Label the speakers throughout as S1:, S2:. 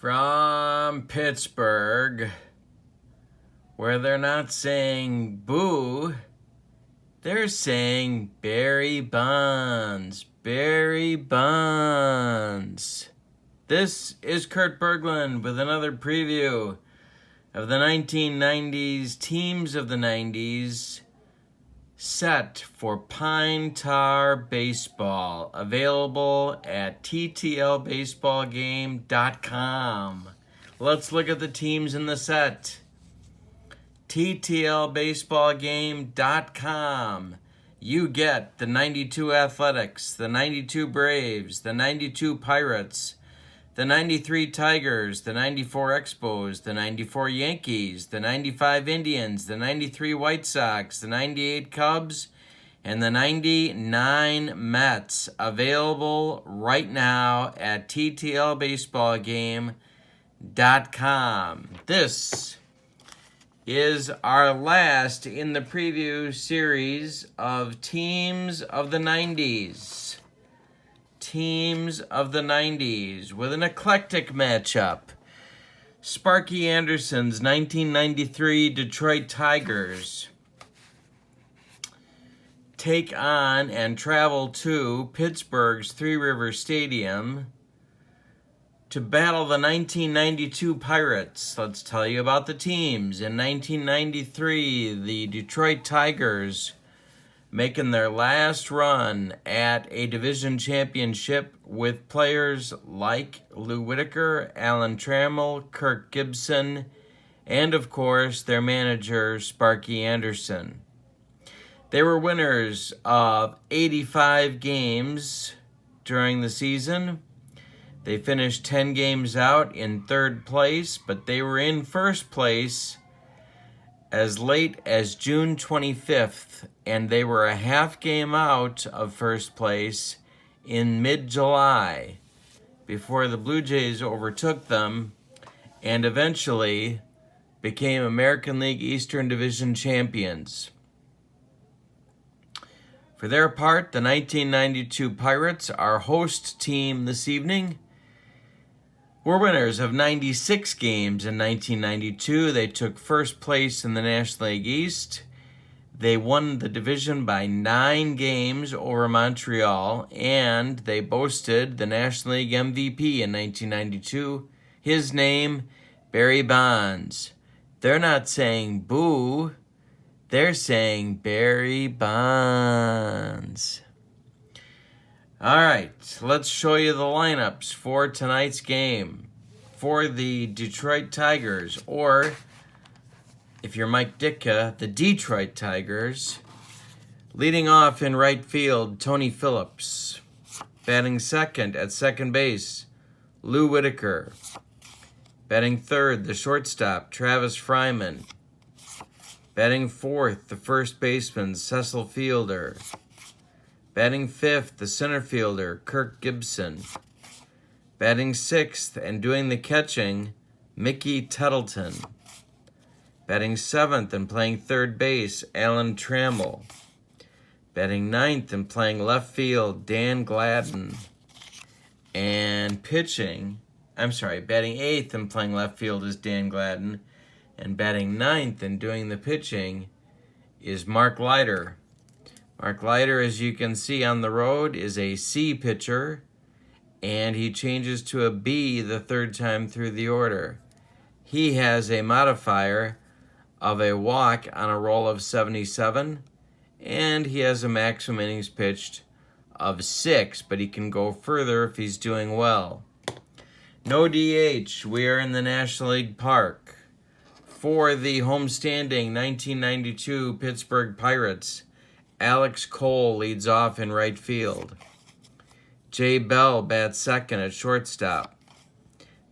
S1: From Pittsburgh, where they're not saying boo, they're saying Barry Bonds. Barry Bonds. This is Kurt Berglund with another preview of the 1990s teams of the 90s set for Pine Tar Baseball, available at ttlbaseballgame.com. Let's look at the teams in the set. ttlbaseballgame.com. You get the 92 Athletics, the 92 Braves, the 92 Pirates, the 93 Tigers, the 94 Expos, the 94 Yankees, the 95 Indians, the 93 White Sox, the 98 Cubs, and the 99 Mets, available right now at ttlbaseballgame.com. This is our last in the preview series of Teams of the 90s. Teams of the 90s with an eclectic matchup. Sparky Anderson's 1993 Detroit Tigers take on and travel to Pittsburgh's Three Rivers Stadium to battle the 1992 Pirates. Let's tell you about the teams. In 1993, the Detroit Tigers making their last run at a division championship with players like Lou Whitaker, Alan Trammell, Kirk Gibson, and of course their manager Sparky Anderson. They were winners of 85 games during the season. They finished 10 games out in third place, but they were in first place as late as June 25th, and they were a half game out of first place in mid-July before the Blue Jays overtook them and eventually became American League Eastern Division champions. For their part, the 1992 Pirates, our host team this evening, were winners of 96 games in 1992. They took first place in the National League East. They won the division by 9 games over Montreal, and they boasted the National League MVP in 1992. His name, Barry Bonds. They're not saying boo. They're saying Barry Bonds. All right, let's show you the lineups for tonight's game. For the Detroit Tigers, or if you're Mike Ditka, the Detroit Tigers. Leading off in right field, Tony Phillips. Batting second at second base, Lou Whitaker. Batting third, the shortstop, Travis Fryman. Batting fourth, the first baseman, Cecil Fielder. Batting fifth, the center fielder, Kirk Gibson. Batting sixth and doing the catching, Mickey Tettleton. Batting seventh and playing third base, Alan Trammell. Batting ninth and playing left field, Dan Gladden. And batting eighth and playing left field is Dan Gladden. And batting ninth and doing the pitching is Mark Leiter. Mark Leiter, as you can see on the road, is a C pitcher, and he changes to a B the third time through the order. He has a modifier of a walk on a roll of 77, and he has a maximum innings pitched of 6, but he can go further if he's doing well. No DH. We are in the National League Park. For the homestanding 1992 Pittsburgh Pirates, Alex Cole leads off in right field. Jay Bell bats second at shortstop.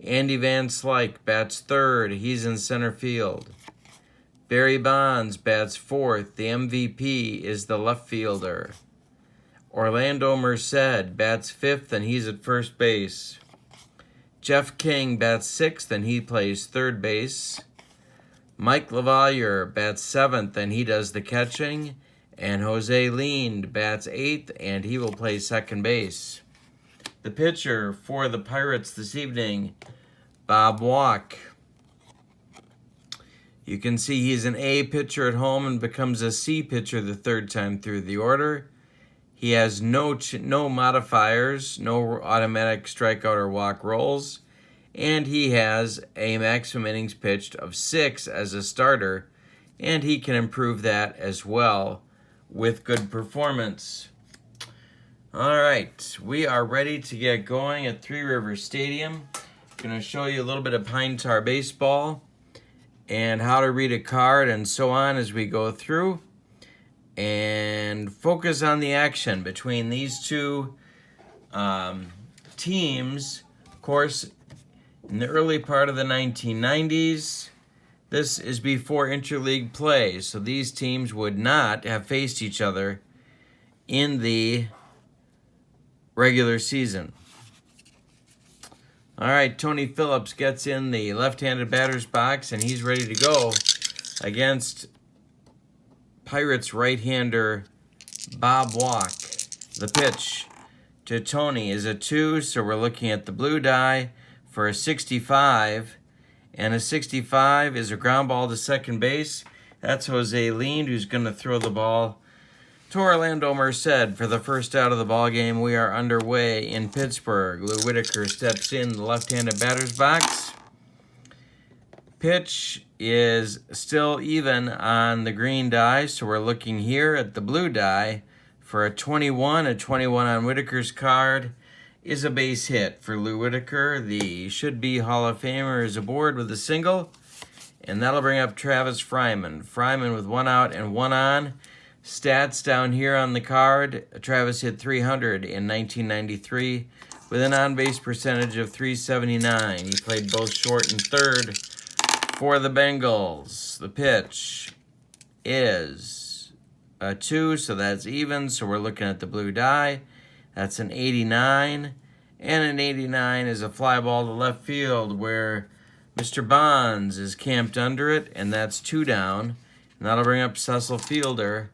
S1: Andy Van Slyke bats third. He's in center field. Barry Bonds bats fourth. The MVP is the left fielder. Orlando Merced bats fifth, and he's at first base. Jeff King bats sixth, and he plays third base. Mike LaValliere bats seventh, and he does the catching. And Jose Lind bats eighth, and he will play second base. The pitcher for the Pirates this evening, Bob Walk. You can see he's an A pitcher at home and becomes a C pitcher the third time through the order. He has no modifiers, no automatic strikeout or walk rolls, and he has a maximum innings pitched of 6 as a starter, and he can improve that as well with good performance. All right, we are ready to get going at Three Rivers Stadium. I'm going to show you a little bit of Pine Tar baseball and how to read a card and so on as we go through, and focus on the action between these two teams. Of course, in the early part of the 1990s, this is before interleague play, so these teams would not have faced each other in the regular season. All right, Tony Phillips gets in the left-handed batter's box, and he's ready to go against Pirates right-hander Bob Walk. The pitch to Tony is a 2, so we're looking at the blue die for a 65, and a 65 is a ground ball to second base. That's Jose Lean, who's going to throw the ball to Orlando Merced for the first out of the ball game. We are underway in Pittsburgh. Lou Whitaker steps in the left-handed batter's box. Pitch is still even on the green die, so we're looking here at the blue die for a 21. A 21 on Whitaker's card is a base hit for Lou Whitaker. The should-be Hall of Famer is aboard with a single, and that'll bring up Travis Fryman. Fryman with 1 out and 1 on. Stats down here on the card. Travis hit 300 in 1993 with an on-base percentage of .379. He played both short and third for the Bengals. The pitch is a 2, so that's even. So we're looking at the blue die. That's an 89. And an 89 is a fly ball to left field where Mr. Bonds is camped under it, and that's 2 down. And that'll bring up Cecil Fielder,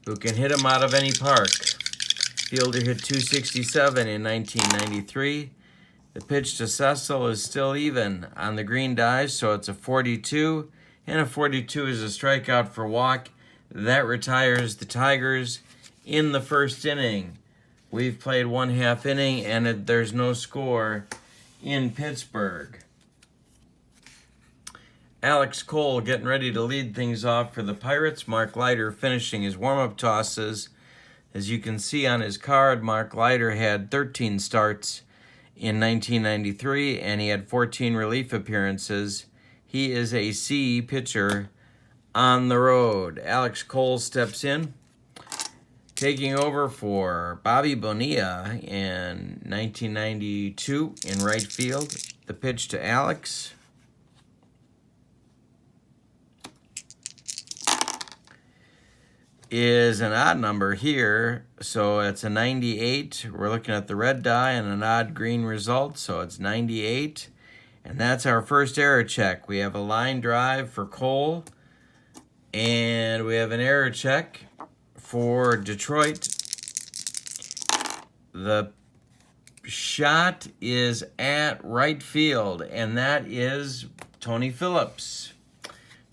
S1: who can hit him out of any park. Fielder hit 267 in 1993. The pitch to Cecil is still even on the green die, so it's a 42. And a 42 is a strikeout for Walk. That retires the Tigers in the first inning. We've played 1/2 inning, and there's no score in Pittsburgh. Alex Cole getting ready to lead things off for the Pirates. Mark Leiter finishing his warm-up tosses. As you can see on his card, Mark Leiter had 13 starts in 1993, and he had 14 relief appearances. He is a C pitcher on the road. Alex Cole steps in, taking over for Bobby Bonilla in 1992 in right field. The pitch to Alex is an odd number here, so it's a 98. We're looking at the red die and an odd green result, so it's 98. And that's our first error check. We have a line drive for Cole, and we have an error check for Detroit. The shot is at right field, and that is Tony Phillips.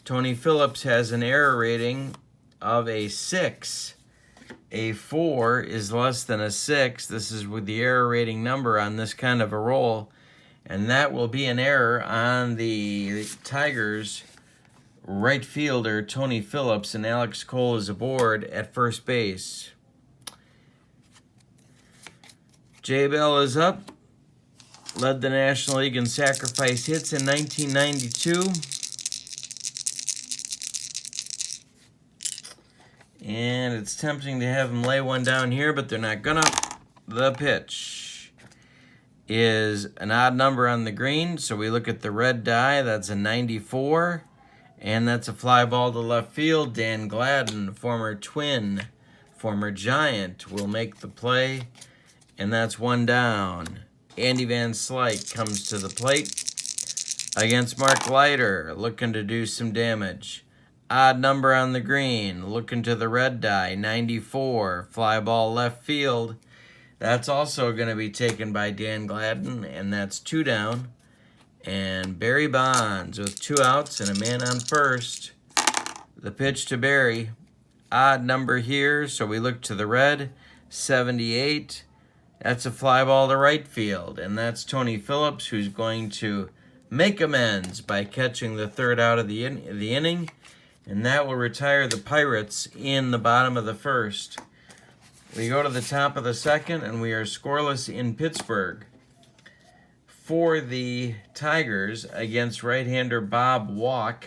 S1: Tony Phillips has an error rating of a 6. A 4 is less than a 6. This is with the error rating number on this kind of a roll, and that will be an error on the Tigers' right fielder, Tony Phillips, and Alex Cole is aboard at first base. Jay Bell is up, led the National League in sacrifice hits in 1992. And it's tempting to have him lay one down here, but they're not gonna. The pitch is an odd number on the green, so we look at the red die. That's a 94, and that's a fly ball to left field. Dan Gladden, former Twin, former Giant, will make the play, and that's 1 down. Andy Van Slyke comes to the plate against Mark Leiter, looking to do some damage. Odd number on the green, looking to the red die, 94, fly ball left field. That's also going to be taken by Dan Gladden, and that's 2 down. And Barry Bonds with 2 outs and a man on first. The pitch to Barry. Odd number here, so we look to the red. 78. That's a fly ball to right field. And that's Tony Phillips, who's going to make amends by catching the 3rd out of the inning. And that will retire the Pirates in the bottom of the 1st. We go to the top of the 2nd, and we are scoreless in Pittsburgh. For the Tigers against right-hander Bob Walk.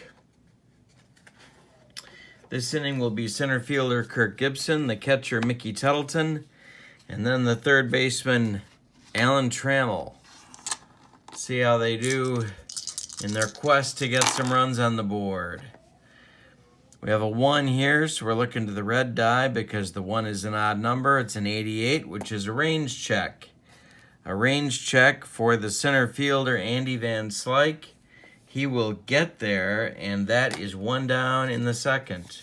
S1: This inning will be center fielder Kirk Gibson, the catcher Mickey Tuttleton, and then the third baseman Alan Trammell. See how they do in their quest to get some runs on the board. We have a 1 here, so we're looking to the red die because the 1 is an odd number. It's an 88, which is a range check. A range check for the center fielder Andy Van Slyke. He will get there, and that is 1 down in the 2nd.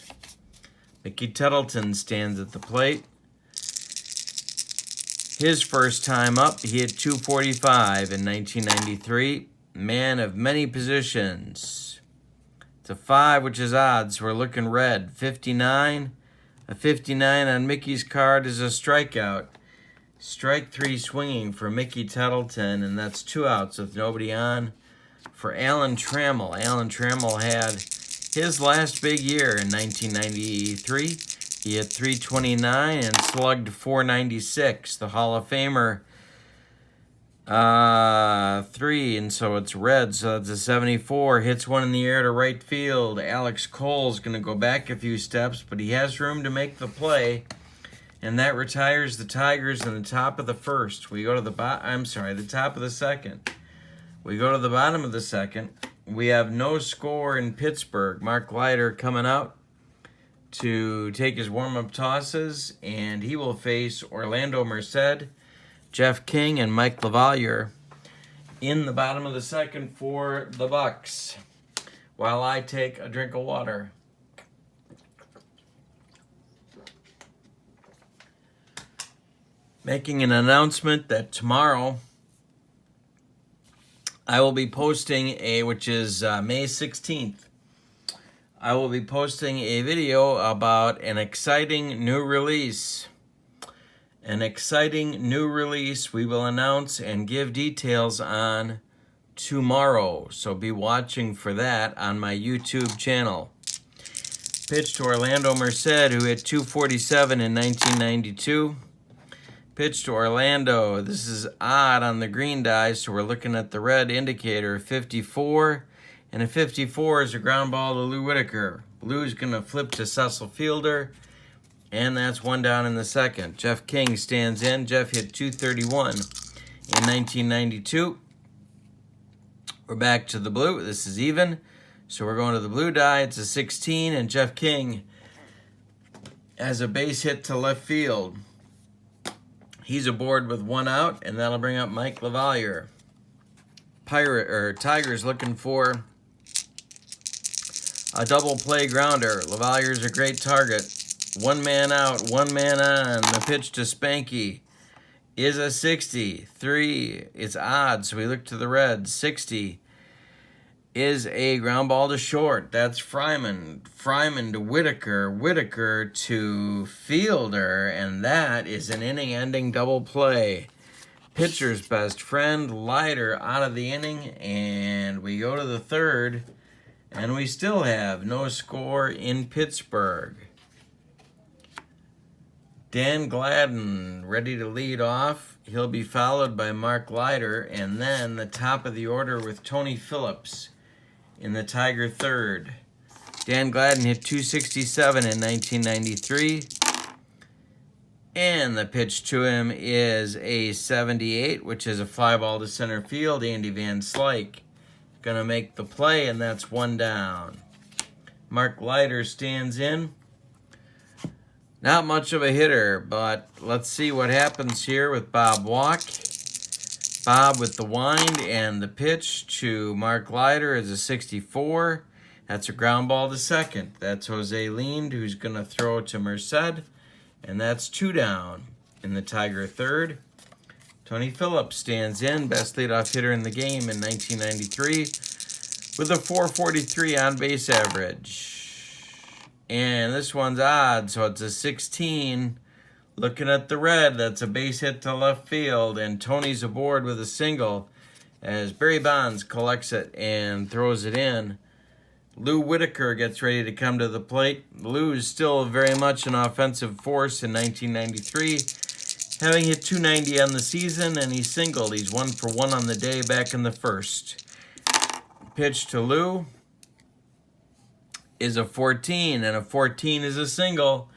S1: Mickey Tuttleton stands at the plate. His first time up, he hit .245 in 1993. Man of many positions. It's a 5, which is odd, so we're looking red. 59. A 59 on Mickey's card is a strikeout. Strike 3 swinging for Mickey Tuttleton, and that's 2 outs with nobody on. For Alan Trammell. Alan Trammell had his last big year in 1993. He hit .329 and slugged .496. The Hall of Famer 3, and so it's red, so that's a 74. Hits one in the air to right field. Alex Cole's going to go back a few steps, but he has room to make the play, and that retires the Tigers in the top of the 1st. We go to the the top of the 2nd. We go to the bottom of the 2nd. We have no score in Pittsburgh. Mark Leiter coming out to take his warm-up tosses, and he will face Orlando Merced, Jeff King, and Mike LaValliere in the bottom of the 2nd for the Bucks, while I take a drink of water. Making an announcement that tomorrow I will be posting which is May 16th. I will be posting a video about an exciting new release. An exciting new release we will announce and give details on tomorrow. So be watching for that on my YouTube channel. Pitch to Orlando Merced, who hit .247 in 1992. Pitch to Orlando. This is odd on the green die, so we're looking at the red indicator, 54. And a 54 is a ground ball to Lou Whitaker. Lou's going to flip to Cecil Fielder, and that's 1 down in the 2nd. Jeff King stands in. Jeff hit .231 in 1992. We're back to the blue. This is even, so we're going to the blue die. It's a 16, and Jeff King has a base hit to left field. He's aboard with 1 out, and that'll bring up Mike LaValliere. Tigers looking for a double play grounder. LaValliere's a great target. 1 man out, 1 man on. The pitch to Spanky is a 60. 3, it's odd, so we look to the red. 60 is a ground ball to short. That's Fryman. Fryman to Whitaker. Whitaker to Fielder, and that is an inning-ending double play. Pitcher's best friend, Leiter, out of the inning, and we go to the 3rd, and we still have no score in Pittsburgh. Dan Gladden ready to lead off. He'll be followed by Mark Leiter, and then the top of the order with Tony Phillips in the Tiger 3rd. Dan Gladden hit .267 in 1993. And the pitch to him is a 78, which is a fly ball to center field. Andy Van Slyke going to make the play, and that's 1 down. Mark Leiter stands in. Not much of a hitter, but let's see what happens here with Bob Walk. Bob with the wind, and the pitch to Mark Leiter is a 64. That's a ground ball to second. That's Jose Lind, who's going to throw to Merced, and that's 2 down in the Tiger 3rd. Tony Phillips stands in, best leadoff hitter in the game in 1993, with a .443 on-base average. And this one's odd, so it's a 16. Looking at the red, that's a base hit to left field, and Tony's aboard with a single as Barry Bonds collects it and throws it in. Lou Whitaker gets ready to come to the plate. Lou is still very much an offensive force in 1993, having hit .290 on the season, and he singled. He's 1 for 1 on the day back in the first. Pitch to Lou is a 14, and a 14 is a single.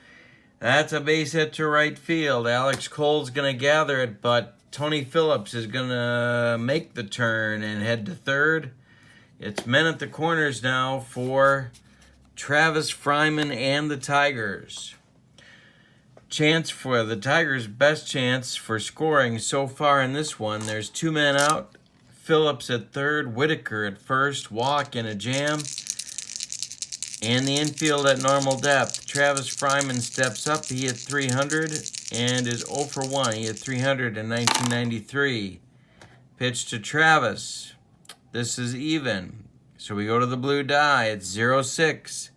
S1: That's a base hit to right field. Alex Cole's going to gather it, but Tony Phillips is going to make the turn and head to third. It's men at the corners now for Travis Fryman and the Tigers. Chance for the Tigers' best chance for scoring so far in this one. There's 2 men out. Phillips at third, Whitaker at first, walk and a jam. And the infield at normal depth. Travis Fryman steps up. He hit .300 and is 0 for 1. He hit .300 in 1993. Pitch to Travis. This is even. So we go to the blue die. It's 0-6.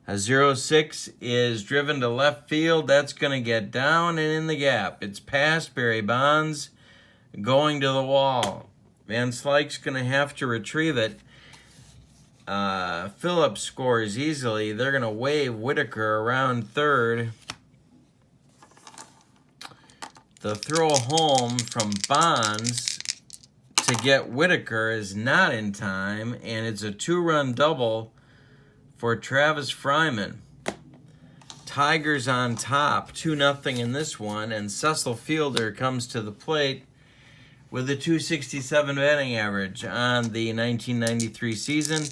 S1: A 0-6 is driven to left field. That's going to get down and in the gap. It's past Barry Bonds, going to the wall. Van Slyke's going to have to retrieve it. Phillips scores easily. They're going to wave Whitaker around third. The throw home from Bonds to get Whitaker is not in time, and it's a 2-run double for Travis Fryman. Tigers on top, 2-0 in this one, and Cecil Fielder comes to the plate with a .267 batting average on the 1993 season.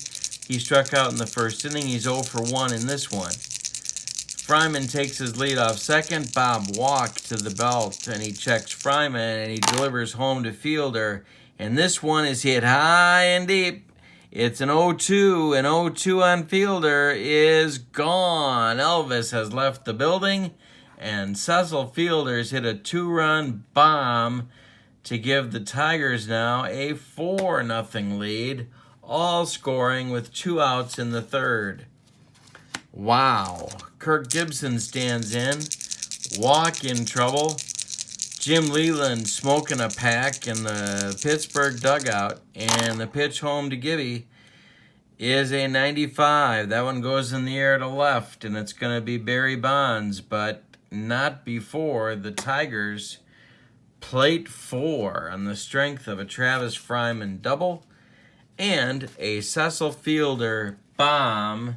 S1: He struck out in the first inning. He's 0 for 1 in this one. Fryman takes his lead off second. Bob walk to the belt, and he checks Fryman, and he delivers home to Fielder. And this one is hit high and deep. It's an 0-2, and 0-2 on Fielder is gone. Elvis has left the building, and Cecil Fielder's hit a 2-run bomb to give the Tigers now a 4-0 lead, all scoring with 2 outs in the third. Wow. Kirk Gibson stands in. Walk in trouble. Jim Leland smoking a pack in the Pittsburgh dugout. And the pitch home to Gibby is a 95. That one goes in the air to left, and it's going to be Barry Bonds, but not before the Tigers plate 4 on the strength of a Travis Fryman double and a Cecil Fielder bomb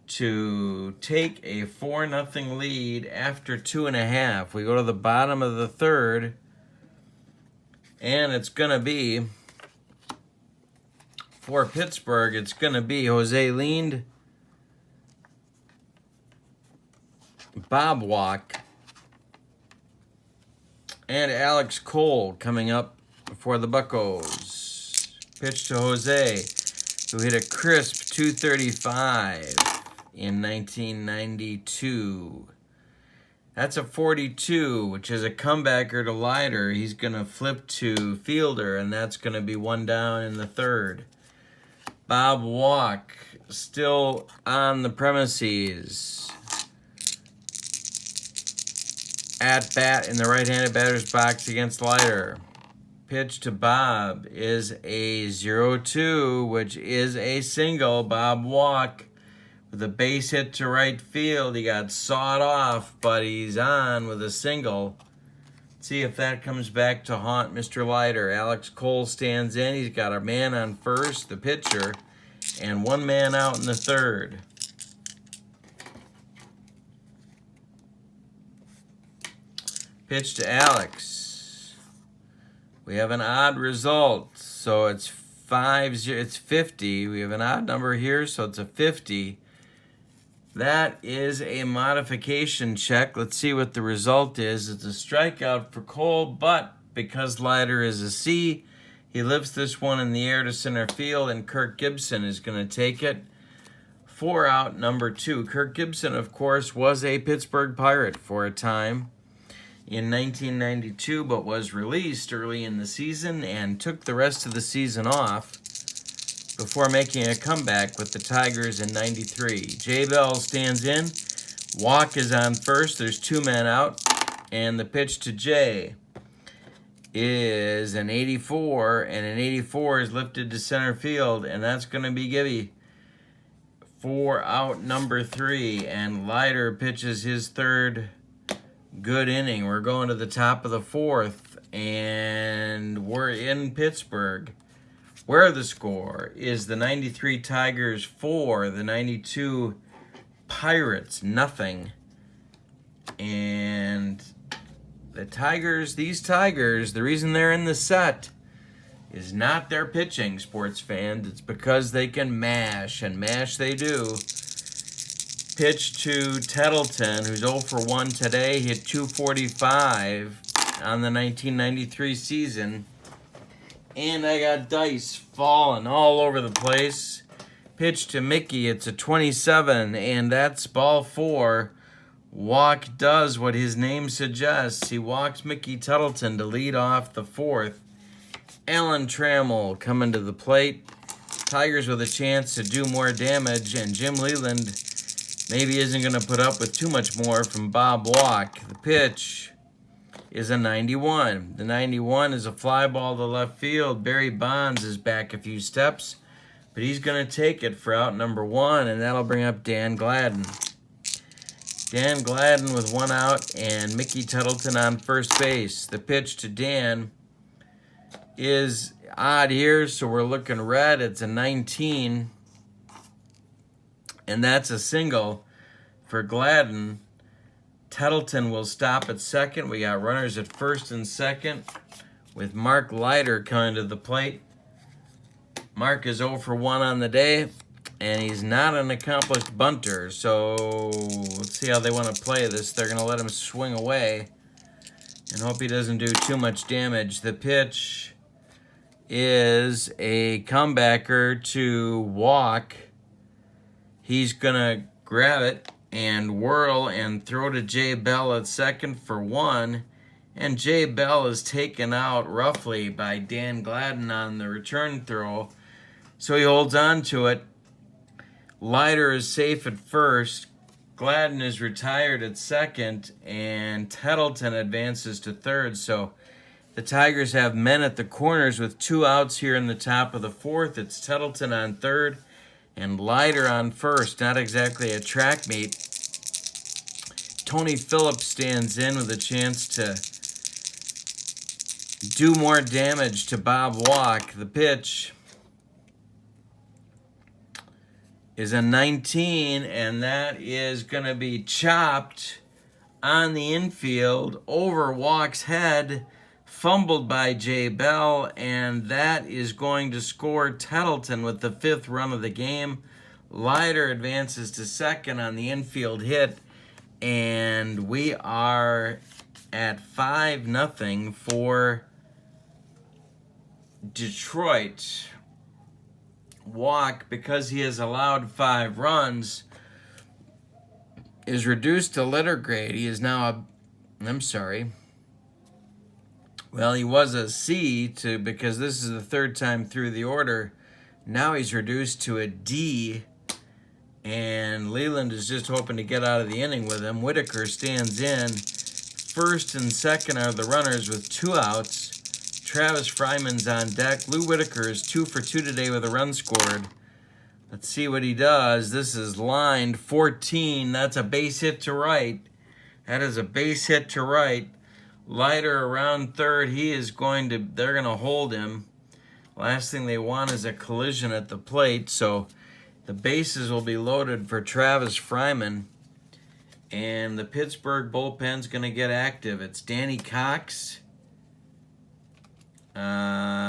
S1: to take a 4-0 lead after 2.5. We go to the bottom of the third, and it's going to be, for Pittsburgh, it's going to be Jose Lind, Bob Walk, and Alex Cole coming up for the Buccos. Pitch to Jose, who hit a crisp .235 in 1992. That's a 42, which is a comebacker to Leiter. He's going to flip to Fielder, and that's going to be 1 down in the third. Bob Walk still on the premises. At bat in the right-handed batter's box against Leiter. Pitch to Bob is a 0-2, which is a single. Bob Walk with a base hit to right field. He got sawed off, but he's on with a single. Let's see if that comes back to haunt Mr. Leiter. Alex Cole stands in. He's got a man on first, the pitcher, and 1 man out in the third. Pitch to Alex. We have an odd result, so it's 50. We have an odd number here, so it's a 50. That is a modification check. Let's see what the result is. It's a strikeout for Cole, but because Leiter is a C, he lifts this one in the air to center field, and Kirk Gibson is going to take it. 4 out, number 2. Kirk Gibson, of course, was a Pittsburgh Pirate for a time. in 1992, but was released early in the season and took the rest of the season off before making a comeback with the Tigers in 93. J. Bell stands in. Walk is on first. There's 2 men out. And the pitch to Jay is an 84, and an 84 is lifted to center field, and that's going to be Gibby for out number 3, and Leiter pitches his third good inning. We're going to the top of the 4th, and we're in Pittsburgh, where the score is the 93 Tigers 4, the 92 Pirates nothing. And the Tigers, these Tigers, the reason they're in the set is not their pitching, sports fans. It's because they can mash, and mash they do. Pitch to Tettleton, who's 0 for 1 today, hit 245 on the 1993 season. And I got dice falling all over the place. Pitch to Mickey, it's a 27, and that's ball 4. Walk does what his name suggests. He walks Mickey Tettleton to lead off the 4th. Alan Trammell coming to the plate. Tigers with a chance to do more damage, and Jim Leland maybe isn't going to put up with too much more from Bob Walk. The pitch is a 91. The 91 is a fly ball to left field. Barry Bonds is back a few steps, but he's going to take it for out number 1, and that'll bring up Dan Gladden. Dan Gladden with 1 out and Mickey Tettleton on first base. The pitch to Dan is odd here, so we're looking red. It's a 19, and that's a single for Gladden. Tettleton will stop at second. We got runners at first and second with Mark Leiter coming to the plate. Mark is 0 for 1 on the day, and he's not an accomplished bunter, so let's see how they want to play this. They're going to let him swing away and hope he doesn't do too much damage. The pitch is a comebacker to Walk. He's going to grab it and whirl and throw to Jay Bell at second for 1, and Jay Bell is taken out roughly by Dan Gladden on the return throw, so he holds on to it. Leiter is safe at first. Gladden is retired at second, and Tettleton advances to third. So the Tigers have men at the corners with 2 outs here in the top of the 4th. It's Tettleton on third and Leiter on first. Not exactly a track meet. Tony Phillips stands in with a chance to do more damage to Bob Walk. The pitch is a 19, and that is going to be chopped on the infield over Walk's head, fumbled by Jay Bell, and that is going to score Tettleton with the 5th run of the game. Leiter advances to second on the infield hit, and we are at 5-0 for Detroit. Walk, because he has allowed 5 runs, is reduced to letter grade. He is now he was a C because this is the 3rd time through the order. Now he's reduced to a D, and Leland is just hoping to get out of the inning with him. Whitaker stands in. First and second are the runners with 2 outs. Travis Fryman's on deck. Lou Whitaker is 2 for 2 today with a run scored. Let's see what he does. This is lined 14. That's a base hit to right. That is a base hit to right. Leiter around third. They're going to hold him. Last thing they want is a collision at the plate. So the bases will be loaded for Travis Fryman. And the Pittsburgh bullpen's going to get active. It's Danny Cox. And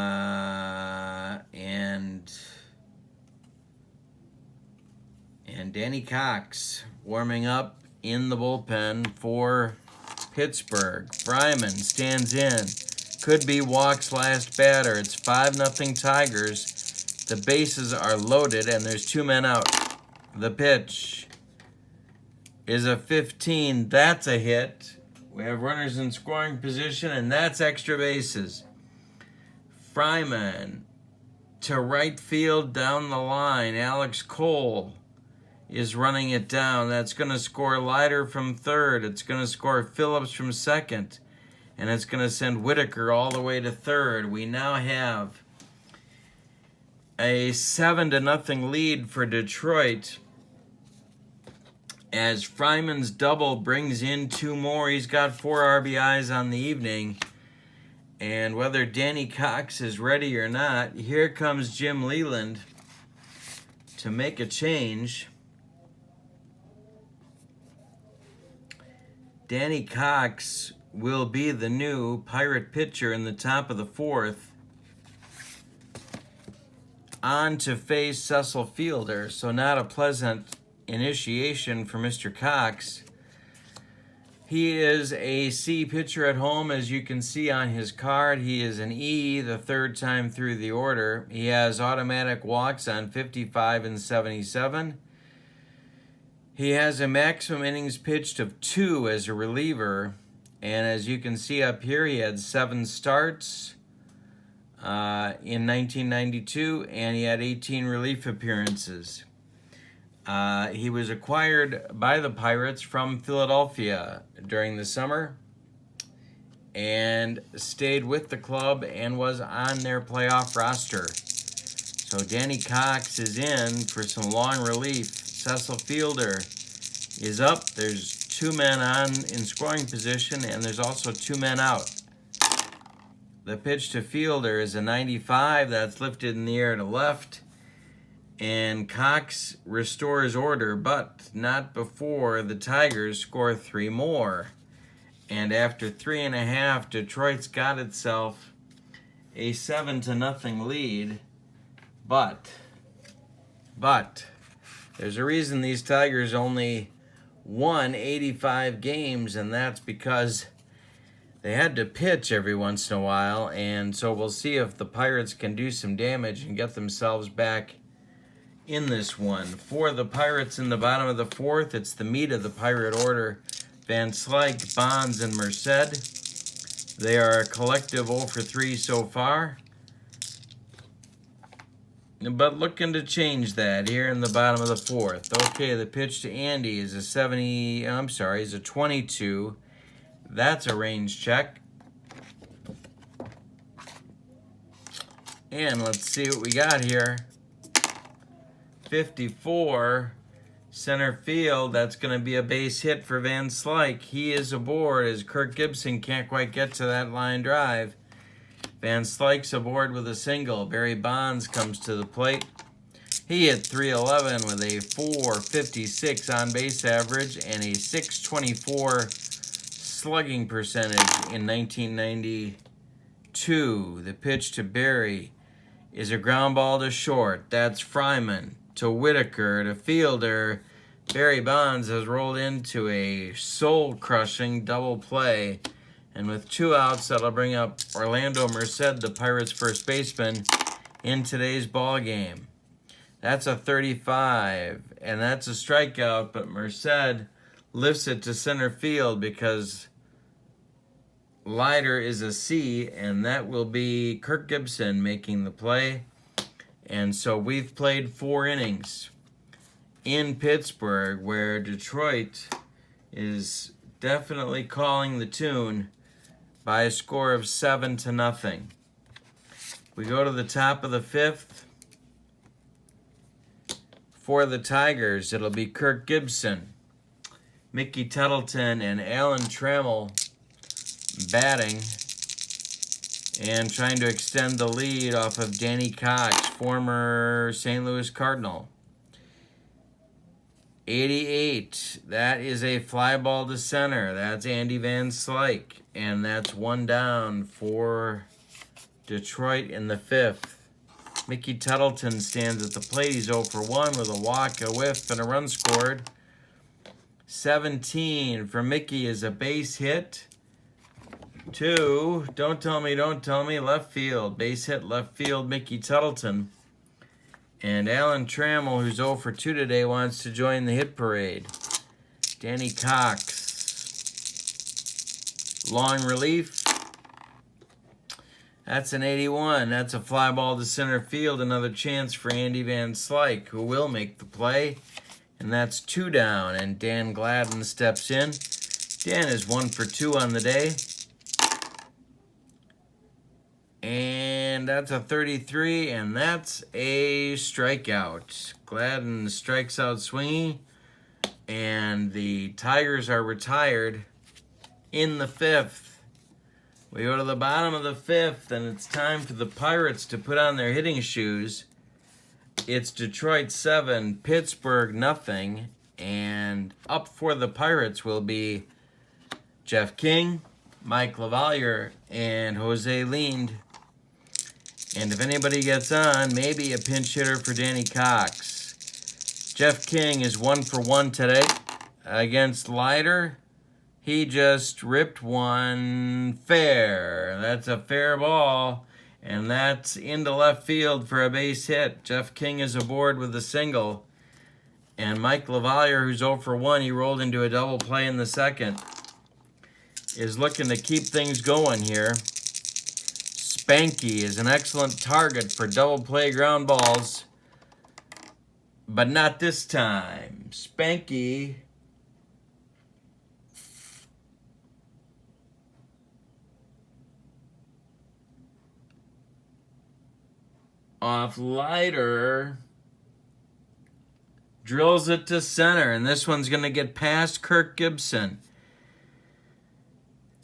S1: Danny Cox warming up in the bullpen for Pittsburgh. Fryman stands in. Could be Walk's last batter. It's 5-0 Tigers. The bases are loaded, and there's 2 men out. The pitch is a 15. That's a hit. We have runners in scoring position, and that's extra bases. Fryman to right field down the line. Alex Cole is running it down. That's going to score Leiter from third. It's going to score Phillips from second. And it's going to send Whitaker all the way to third. We now have a 7-0 lead for Detroit, as Fryman's double brings in 2 more. He's got 4 RBIs on the evening. And whether Danny Cox is ready or not, here comes Jim Leland to make a change. Danny Cox will be the new Pirate pitcher in the top of the 4th. On to face Cecil Fielder, so not a pleasant initiation for Mr. Cox. He is a C pitcher at home, as you can see on his card. He is an E the 3rd time through the order. He has automatic walks on 55 and 77. He has a maximum innings pitched of 2 as a reliever. And as you can see up here, he had 7 starts in 1992, and he had 18 relief appearances. He was acquired by the Pirates from Philadelphia during the summer and stayed with the club and was on their playoff roster. So Danny Cox is in for some long relief. Cecil Fielder is up. There's 2 men on in scoring position, and there's also 2 men out. The pitch to Fielder is a 95 that's lifted in the air to left. And Cox restores order, but not before the Tigers score 3 more. And after 3.5, Detroit's got itself a 7-0 lead. But there's a reason these Tigers only won 85 games, and that's because they had to pitch every once in a while. And so we'll see if the Pirates can do some damage and get themselves back in this one. For the Pirates in the bottom of the 4th, it's the meat of the Pirate order. Van Slyke, Bonds, and Merced. They are a collective 0 for 3 so far, but looking to change that here in the bottom of the 4th. Okay, the pitch to Andy is is a 22. That's a range check. And let's see what we got here. 54, center field. That's going to be a base hit for Van Slyke. He is aboard as Kirk Gibson can't quite get to that line drive. Van Slyke's aboard with a single. Barry Bonds comes to the plate. He hit .311 with a .456 on base average and a .624 slugging percentage in 1992. The pitch to Barry is a ground ball to short. That's Fryman. To Whitaker, to Fielder. Barry Bonds has rolled into a soul-crushing double play. And with 2 outs, that'll bring up Orlando Merced, the Pirates' first baseman, in today's ball game. That's a 35, and that's a strikeout, but Merced lifts it to center field because Leiter is a C, and that will be Kirk Gibson making the play. And so we've played 4 innings in Pittsburgh, where Detroit is definitely calling the tune by a score of 7-0. We go to the top of the 5th. For the Tigers, it'll be Kirk Gibson, Mickey Tettleton, and Alan Trammell batting and trying to extend the lead off of Danny Cox, former St. Louis Cardinal. 88, that is a fly ball to center. That's Andy Van Slyke, and that's 1 down for Detroit in the 5th. Mickey Tettleton stands at the plate. He's 0 for 1 with a walk, a whiff, and a run scored. 17 for Mickey is a base hit. 2, don't tell me, left field. Base hit left field, Mickey Tettleton. And Alan Trammell, who's 0 for 2 today, wants to join the hit parade. Danny Cox Long relief. That's an 81. That's a fly ball to center field. Another chance for Andy Van Slyke, who will make the play. And that's 2 down, and Dan Gladden steps in. Dan is 1 for 2 on the day. And that's a 33, and that's a strikeout. Gladden strikes out swinging, and the Tigers are retired in the 5th. We go to the bottom of the 5th, and it's time for the Pirates to put on their hitting shoes. It's Detroit 7, Pittsburgh nothing, and up for the Pirates will be Jeff King, Mike LaValliere, and Jose Lind. And if anybody gets on, maybe a pinch hitter for Danny Cox. Jeff King is 1 for 1 today against Leiter. He just ripped one fair. That's a fair ball, and that's into left field for a base hit. Jeff King is aboard with a single. And Mike LaValliere, who's 0 for 1, he rolled into a double play in the 2nd, is looking to keep things going here. Spanky is an excellent target for double play ground balls, but not this time. Spanky off Leiter drills it to center, and this one's going to get past Kirk Gibson.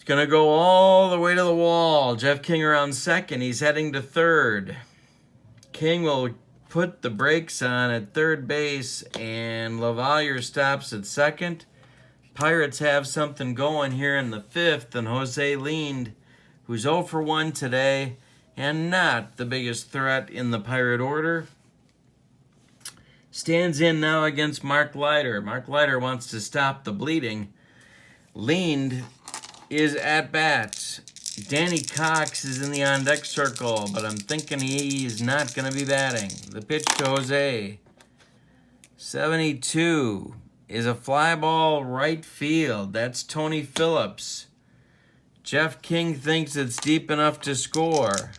S1: Going to go all the way to the wall. Jeff King around second. He's heading to third. King will put the brakes on at third base, and LaValliere stops at second. Pirates have something going here in the 5th, and Jose Lind, who's 0 for 1 today, and not the biggest threat in the Pirate order, stands in now against Mark Leiter. Mark Leiter wants to stop the bleeding. Lind is at bat. Danny Cox is in the on-deck circle, but I'm thinking he's not going to be batting. The pitch to Jose. 72 is a fly ball right field. That's Tony Phillips. Jeff King thinks it's deep enough to score.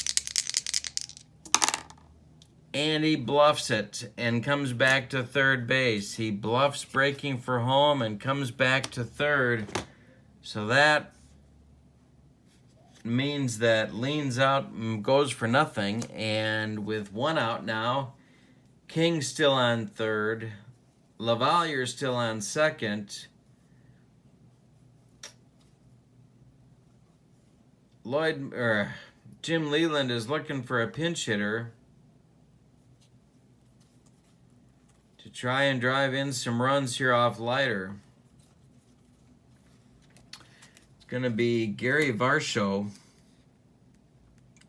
S1: And he bluffs it and comes back to third base. He bluffs breaking for home and comes back to third. So that means that leans out and goes for nothing, and with 1 out now, King's still on third, LaValliere's still on second, Jim Leland is looking for a pinch hitter to try and drive in some runs here off Leiter. Going to be Gary Varsho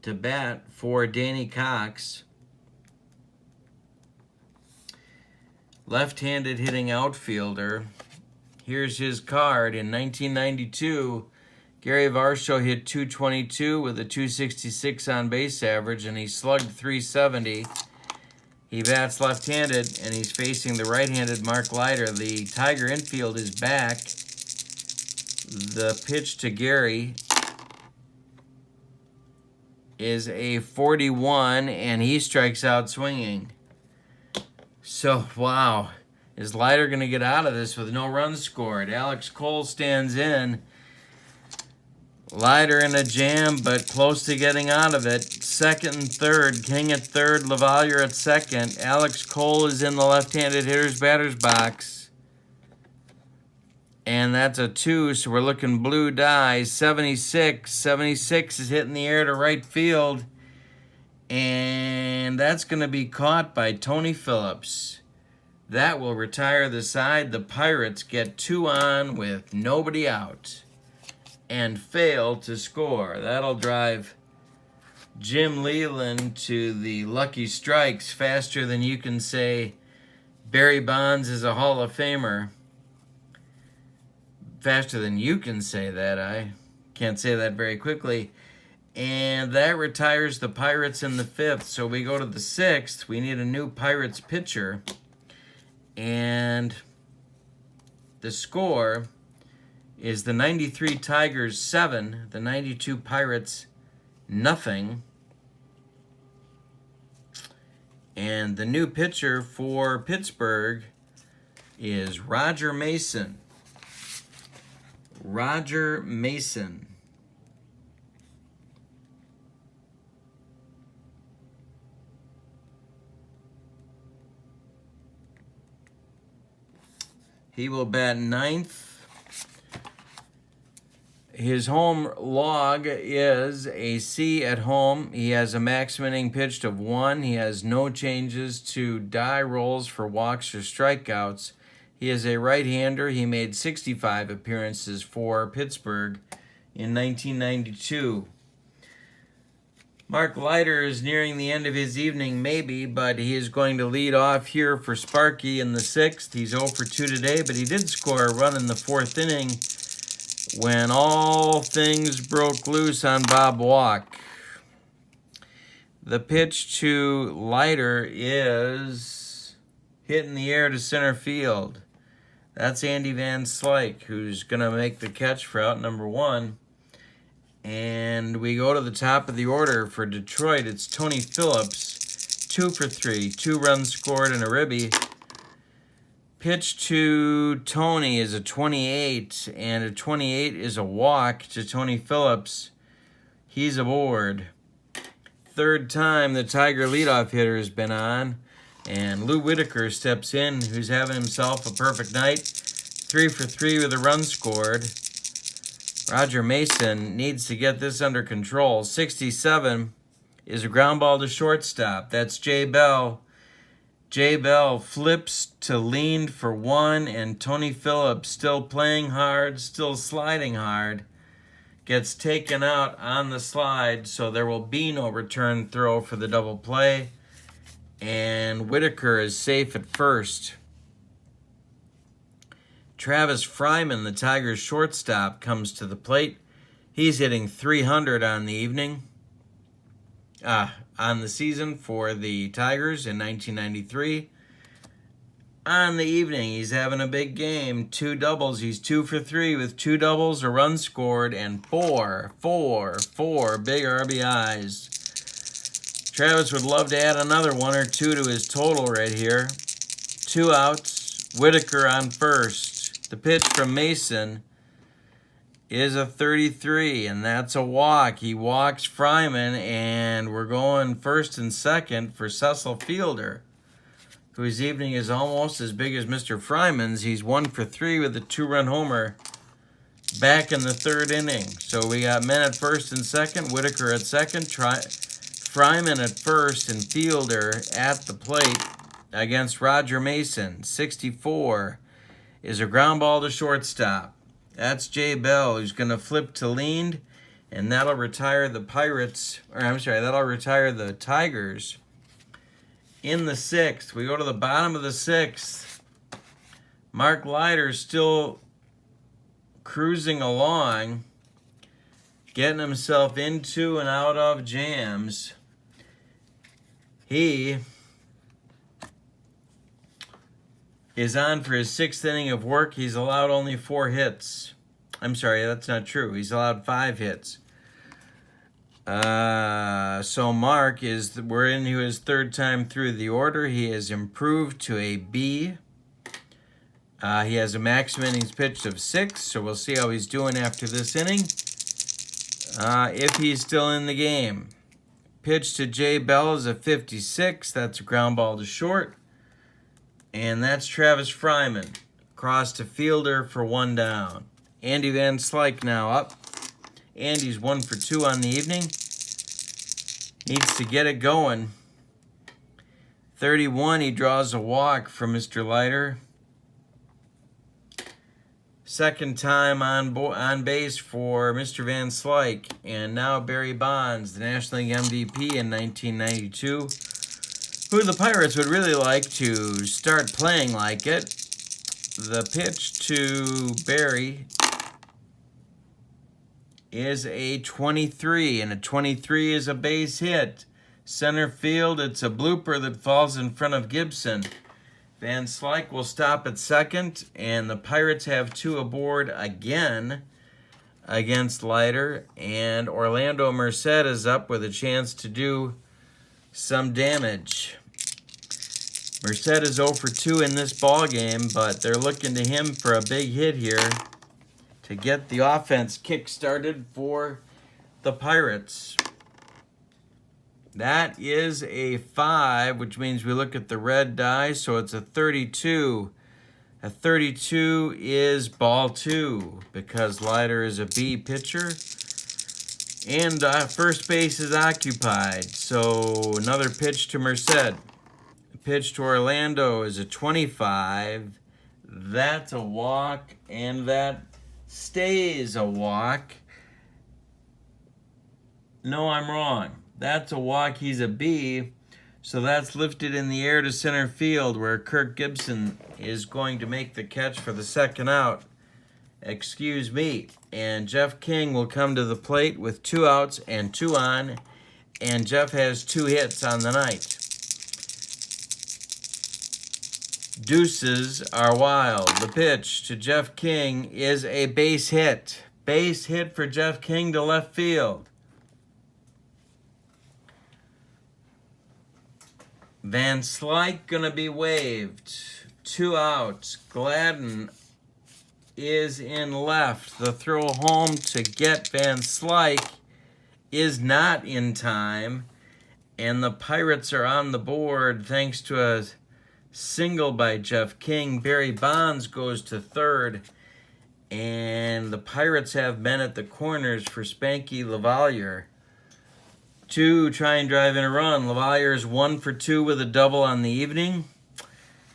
S1: to bat for Danny Cox. Left-handed hitting outfielder. Here's his card. In 1992, Gary Varsho hit .222 with a .266 on base average, and he slugged .370. He bats left-handed, and he's facing the right-handed Mark Leiter. The Tiger infield is back. The pitch to Gary is a 41, and he strikes out swinging. So, wow. Is Leiter going to get out of this with no runs scored? Alex Cole stands in. Leiter in a jam, but close to getting out of it. Second and third. King at third. LaValliere at second. Alex Cole is in the left-handed hitter's batter's box. And that's a 2, so we're looking blue die. 76. 76 is hitting the air to right field. And that's going to be caught by Tony Phillips. That will retire the side. The Pirates get 2 on with nobody out and fail to score. That'll drive Jim Leland to the lucky strikes faster than you can say Barry Bonds is a Hall of Famer. Faster than you can say that. I can't say that very quickly. And that retires the Pirates in the 5th. So we go to the 6th. We need a new Pirates pitcher. And the score is the 93 Tigers 7, the 92 Pirates nothing. And the new pitcher for Pittsburgh is Roger Mason. Roger Mason. He will bat ninth. His home log is a C at home. He has a maximum inning pitched of 1. He has no changes to die rolls for walks or strikeouts. He is a right-hander. He made 65 appearances for Pittsburgh in 1992. Mark Leiter is nearing the end of his evening, maybe, but he is going to lead off here for Sparky in the 6th. He's 0 for 2 today, but he did score a run in the 4th inning when all things broke loose on Bob Walk. The pitch to Leiter is hit in the air to center field. That's Andy Van Slyke, who's going to make the catch for out number 1. And we go to the top of the order for Detroit. It's Tony Phillips, 2 for 3, 2 runs scored and a ribby. Pitch to Tony is a 28, and a 28 is a walk to Tony Phillips. He's aboard. Third time the Tiger leadoff hitter has been on, and Lou Whitaker steps in, who's having himself a perfect night. 3 for 3 with a run scored. Roger Mason needs to get this under control. 67 is a ground ball to shortstop. That's Jay Bell. Jay Bell flips to leaned for 1, and Tony Phillips, still playing hard, still sliding hard, gets taken out on the slide, so there will be no return throw for the double play, and Whitaker is safe at first. Travis Fryman, the Tigers shortstop, comes to the plate. He's hitting .300 on the evening. On the season for the Tigers in 1993. On the evening, he's having a big game. 2 doubles. He's 2 for 3 with 2 doubles, a run scored, and 4 big RBIs. Travis would love to add another 1 or 2 to his total right here. 2 outs. Whitaker on first. The pitch from Mason is a 33, and that's a walk. He walks Fryman, and we're going first and second for Cecil Fielder, whose evening is almost as big as Mr. Fryman's. He's 1 for 3 with a 2-run homer back in the 3rd inning. So we got men at first and second, Whitaker at second, Fryman at first, and Fielder at the plate against Roger Mason. 64 is a ground ball to shortstop. That's Jay Bell, who's going to flip to leaned, and that'll retire the that'll retire the Tigers. In the 6th, we go to the bottom of the 6th. Mark Leiter still cruising along, getting himself into and out of jams. He is on for his 6th inning of work. He's allowed only 4 hits. I'm sorry, that's not true. He's allowed 5 hits. So Mark we're into his 3rd time through the order. He has improved to a B. He has a maximum innings pitched of 6, so we'll see how he's doing after this inning. If he's still in the game. Pitch to Jay Bell is a 56. That's a ground ball to short. And that's Travis Fryman. Cross to Fielder for 1 down. Andy Van Slyke now up. Andy's 1 for 2 on the evening. Needs to get it going. 31, he draws a walk from Mr. Leiter. 2nd time on base for Mr. Van Slyke. And now Barry Bonds, the National League MVP in 1992. Who the Pirates would really like to start playing like it. The pitch to Barry is a 23, and a 23 is a base hit. Center field, it's a blooper that falls in front of Gibson. Van Slyke will stop at second, and the Pirates have 2 aboard again against Leiter, and Orlando Merced is up with a chance to do some damage. Merced is 0 for 2 in this ball game, but they're looking to him for a big hit here to get the offense kick-started for the Pirates. That is a 5, which means we look at the red die, so it's a 32. A 32 is ball 2 because Leiter is a B pitcher. And first base is occupied, so another pitch to Merced. A pitch to Orlando is a 25. That's a walk, and that stays a walk. No, I'm wrong. That's a walk. He's a B. So that's lifted in the air to center field where Kirk Gibson is going to make the catch for the second out. Excuse me. And Jeff King will come to the plate with 2 outs and 2 on. And Jeff has 2 hits on the night. Deuces are wild. The pitch to Jeff King is a base hit. Base hit for Jeff King to left field. Van Slyke gonna be waived. 2 outs. Gladden is in left. The throw home to get Van Slyke is not in time. And the Pirates are on the board thanks to a single by Jeff King. Barry Bonds goes to third. And the Pirates have men at the corners for Spanky Lavalier to try and drive in a run. Lavalier is 1 for 2 with a double on the evening.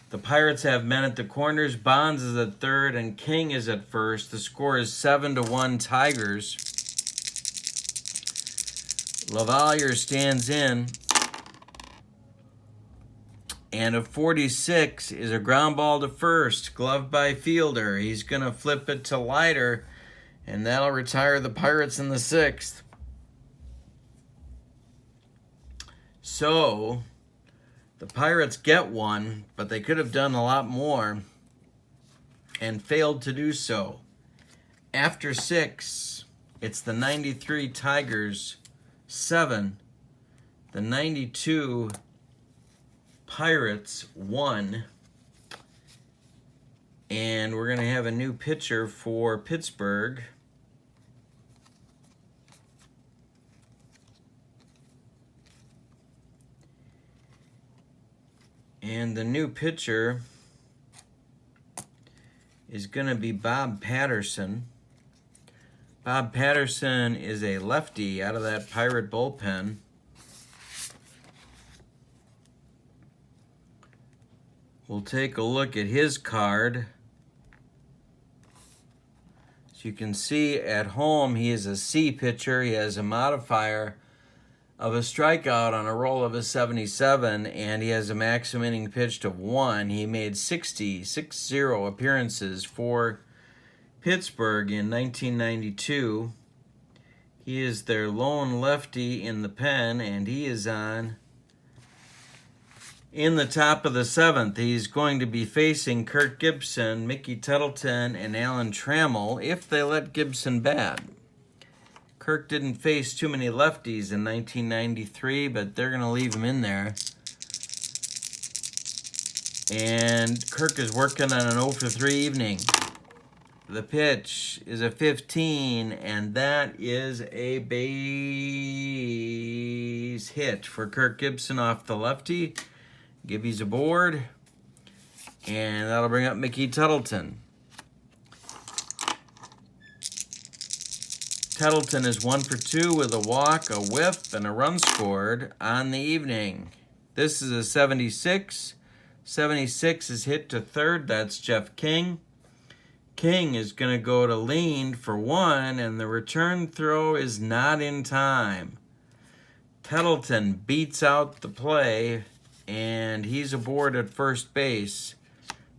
S1: The Pirates have men at the corners. Bonds is at third and King is at first. The score is 7-1 Tigers. Lavalier stands in. And a 46 is a ground ball to first, gloved by Fielder. He's going to flip it to Leiter, and that'll retire the Pirates in the 6th. So, the Pirates get one, but they could have done a lot more and failed to do so. After 6, it's the 93 Tigers 7, the 92 Pirates 1, and we're going to have a new pitcher for Pittsburgh. And the new pitcher is going to be Bob Patterson. Bob Patterson is a lefty out of that Pirate bullpen. We'll take a look at his card. As you can see at home, he is a C pitcher. He has a modifier of a strikeout on a roll of a 77, and he has a maximum inning pitched of 1. He made 60 appearances for Pittsburgh in 1992. He is their lone lefty in the pen, and he is on in the top of the 7th. He's going to be facing Kirk Gibson, Mickey Tettleton, and Alan Trammell if they let Gibson bat. Kirk didn't face too many lefties in 1993, but they're going to leave him in there. And Kirk is working on an 0 for 3 evening. The pitch is a 15, and that is a base hit for Kirk Gibson off the lefty. Gibby's aboard, and that'll bring up Mickey Tettleton. Tettleton is 1 for 2 with a walk, a whiff, and a run scored on the evening. This is a 76. 76 is hit to third. That's Jeff King. King is going to go to lean for 1, and the return throw is not in time. Tettleton beats out the play, and he's aboard at first base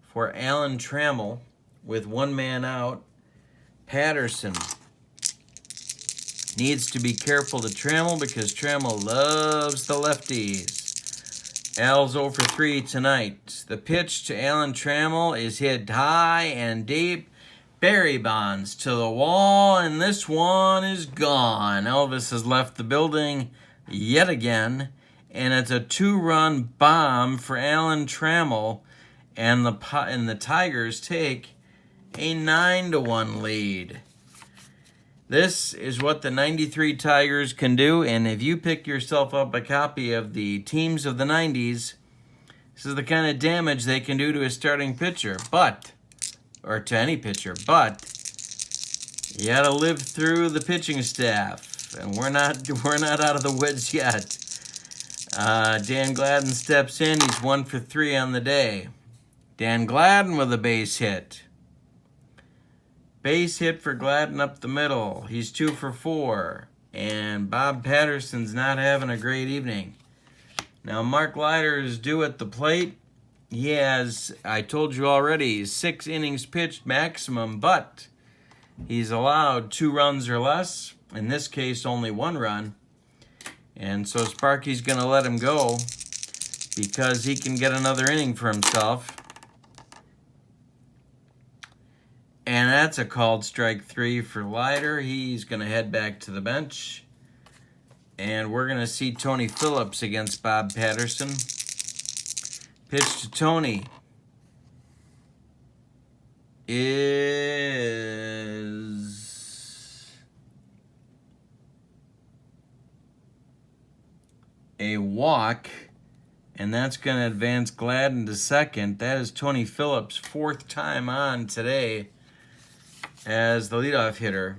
S1: for Alan Trammell with 1 man out. Patterson needs to be careful to Trammell because Trammell loves the lefties. Al's 0 for 3 tonight. The pitch to Alan Trammell is hit high and deep. Barry Bonds to the wall, and this one is gone. Elvis has left the building yet again, and it's a 2-run bomb for Alan Trammell, and the Tigers take a 9-1 lead. This is what the 93 Tigers can do, and if you pick yourself up a copy of the Teams of the 90s, this is the kind of damage they can do to a starting pitcher, or to any pitcher, but you gotta live through the pitching staff, and we're not out of the woods yet. Dan Gladden steps in. He's 1 for 3 on the day. Dan Gladden with a base hit. Base hit for Gladden up the middle. He's 2 for 4. And Bob Patterson's not having a great evening. Now Mark Leiter is due at the plate. He has, I told you already, 6 innings pitched maximum, but he's allowed 2 runs or less. In this case, only 1 run. And so Sparky's going to let him go because he can get another inning for himself. And that's a called strike 3 for Leiter. He's going to head back to the bench. And we're going to see Tony Phillips against Bob Patterson. Pitch to Tony is a walk, and that's going to advance Gladden to second. That is Tony Phillips' 4th time on today as the leadoff hitter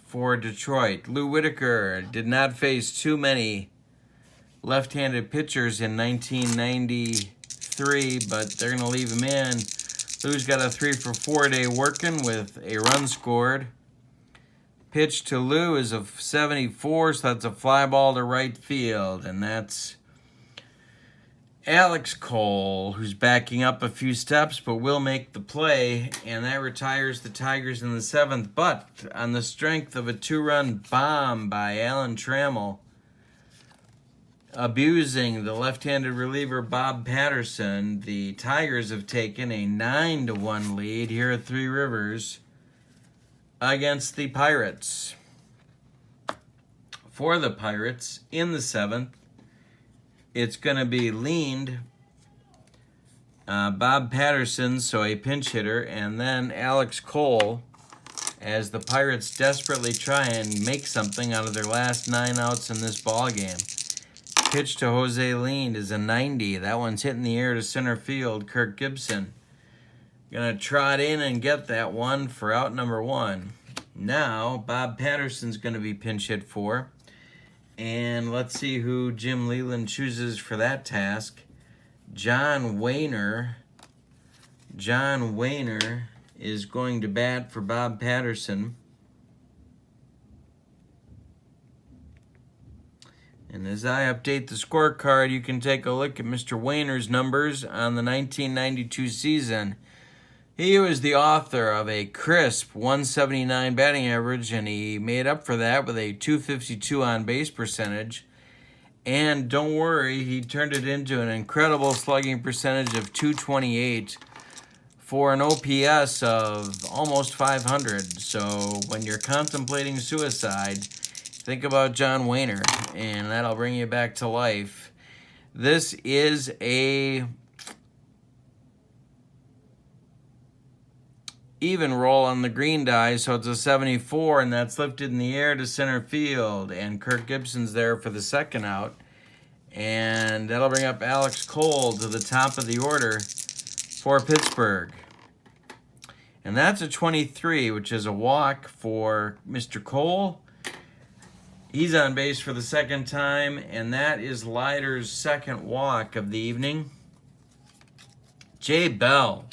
S1: for Detroit. Lou Whitaker did not face too many left-handed pitchers in 1993, but they're going to leave him in. Lou's got a 3 for 4 day working with a run scored. Pitch to Lou is a 74, so that's a fly ball to right field, and that's Alex Cole, who's backing up a few steps but will make the play, and that retires the Tigers in the 7th. But on the strength of a 2-run bomb by Alan Trammell, abusing the left-handed reliever Bob Patterson, the Tigers have taken a 9-1 lead here at Three Rivers against the Pirates. For the Pirates, in the 7th, it's going to be leaned Bob Patterson, so a pinch hitter, and then Alex Cole, as the Pirates desperately try and make something out of their last 9 outs in this ball game. Pitch to Jose Leaned is a 90. That one's hitting the air to center field. Kirk Gibson gonna trot in and get that one for out number 1. Now Bob Patterson's gonna be pinch hit for, and let's see who Jim Leland chooses for that task. John Wayner is going to bat for Bob Patterson. And as I update the scorecard, you can take a look at Mr. Wayner's numbers on the 1992 season. He was the author of a crisp 179 batting average, and he made up for that with a 252 on-base percentage. And don't worry, he turned it into an incredible slugging percentage of 228 for an OPS of almost 500. So when you're contemplating suicide, think about John Wayner, and that'll bring you back to life. This is a even roll on the green die, so it's a 74, and that's lifted in the air to center field, and Kirk Gibson's there for the 2nd out, and that'll bring up Alex Cole to the top of the order for Pittsburgh. And that's a 23, which is a walk for Mr. Cole. He's on base for the 2nd time, and that is Leiter's 2nd walk of the evening. Jay Bell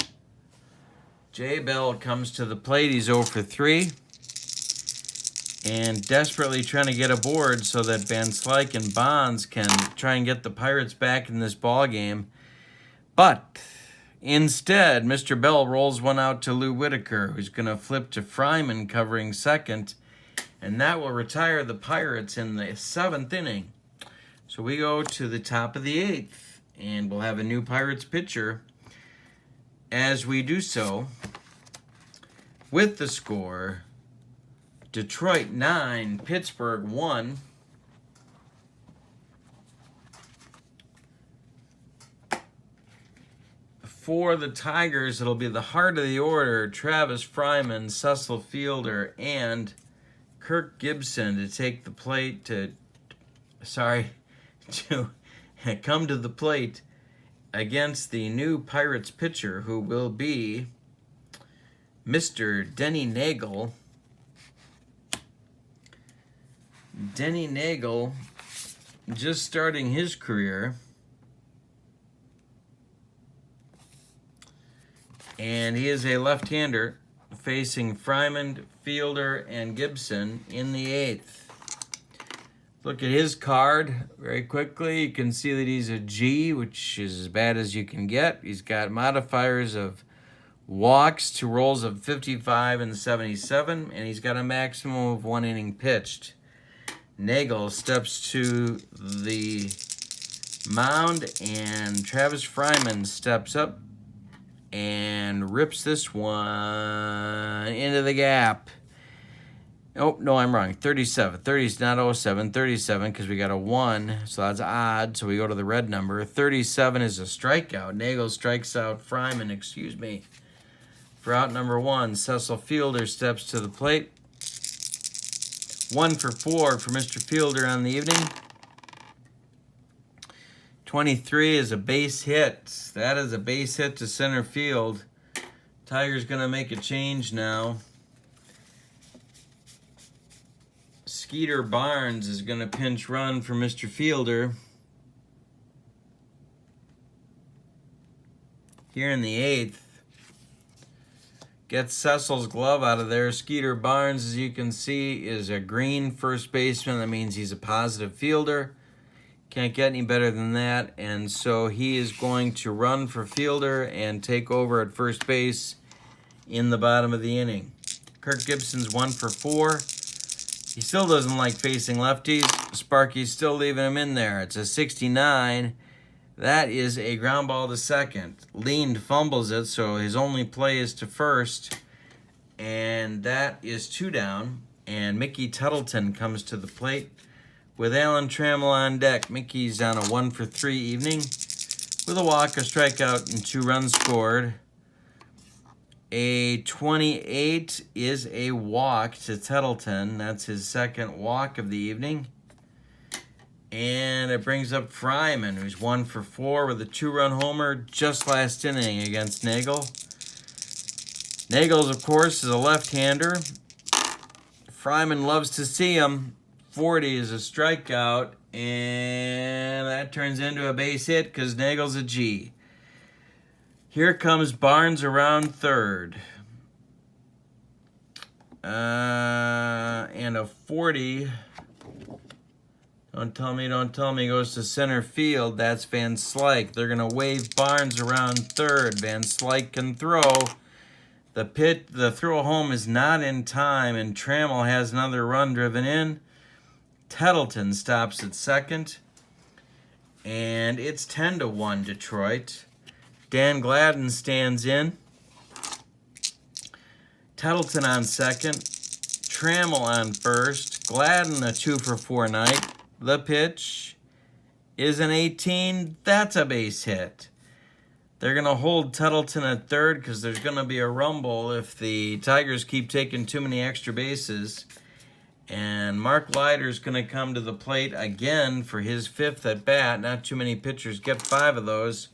S1: comes to the plate. He's 0 for 3, and desperately trying to get aboard so that Van Slyke and Bonds can try and get the Pirates back in this ball game. But instead, Mr. Bell rolls one out to Lou Whitaker, who's going to flip to Fryman covering 2nd. And that will retire the Pirates in the 7th inning. So we go to the top of the 8th. and we'll have a new Pirates pitcher as we do so. With the score, Detroit 9, Pittsburgh 1. For the Tigers, it'll be the heart of the order, Travis Fryman, Cecil Fielder, and Kirk Gibson to take the plate to come to the plate against the new Pirates pitcher, who will be Mr. Denny Neagle. Denny Neagle, just starting his career. And he is a left-hander facing Fryman, Fielder, and Gibson in the 8th. Look at his card very quickly. You can see that he's a G, which is as bad as you can get. He's got modifiers of walks to rolls of 55 and 77, and he's got a maximum of 1 inning pitched. Neagle steps to the mound, and Travis Fryman steps up and rips this one into the gap. Oh, no, I'm wrong. 37. 30 is not 07. 37 because we got a 1, so that's odd. So we go to the red number. 37 is a strikeout. Neagle strikes out Fryman, For out number 1, Cecil Fielder steps to the plate. 1 for 4 for Mr. Fielder on the evening. 23 is a base hit. That is a base hit to center field. Tiger's going to make a change now. Skeeter Barnes is going to pinch run for Mr. Fielder. Here in the 8th. Gets Cecil's glove out of there. Skeeter Barnes, as you can see, is a green first baseman. That means he's a positive fielder. Can't get any better than that. And so he is going to run for Fielder and take over at first base in the bottom of the inning. Kirk Gibson's 1 for 4. He still doesn't like facing lefties. Sparky's still leaving him in there. It's a 69. That is a ground ball to second. Leaned fumbles it, so his only play is to first. And that is 2 down. And Mickey Tuttleton comes to the plate with Alan Trammell on deck. Mickey's on a 1 for 3 evening with a walk, a strikeout, and 2 runs scored. A 28 is a walk to Tuttleton. That's his second walk of the evening. And it brings up Fryman, who's 1 for 4 with a 2-run homer just last inning against Neagle. Neagle, of course, is a left-hander. Fryman loves to see him. 40 is a strikeout, and that turns into a base hit because Nagle's a G. Here comes Barnes around third. And a 40... Don't tell me, goes to center field. That's Van Slyke. They're going to wave Barnes around third. Van Slyke can throw. The throw home is not in time, and Trammell has another run driven in. Tuttleton stops at second. And it's 10-1 Detroit. Dan Gladden stands in. Tuttleton on second. Trammell on first. Gladden a 2 for 4 night. The pitch is an 18. That's a base hit. They're going to hold Tuttleton at third because there's going to be a rumble if the Tigers keep taking too many extra bases. And Mark Leiter's going to come to the plate again for his 5th at bat. Not too many pitchers get 5 of those.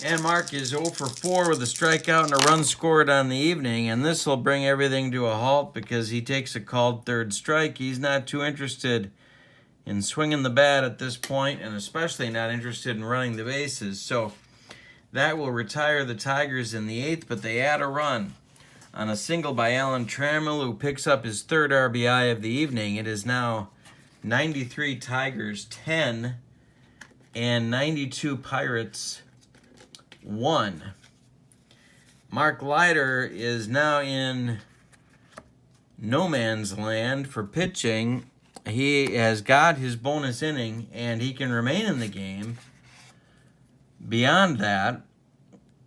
S1: And Mark is 0 for 4 with a strikeout and a run scored on the evening. And this will bring everything to a halt because he takes a called third strike. He's not too interested in swinging the bat at this point, and especially not interested in running the bases. So that will retire the Tigers in the 8th, but they add a run on a single by Alan Trammell, who picks up his 3rd RBI of the evening. It is now 93 Tigers 10 and 92 Pirates 1. Mark Leiter is now in no man's land for pitching. He has got his bonus inning, and he can remain in the game Beyond that,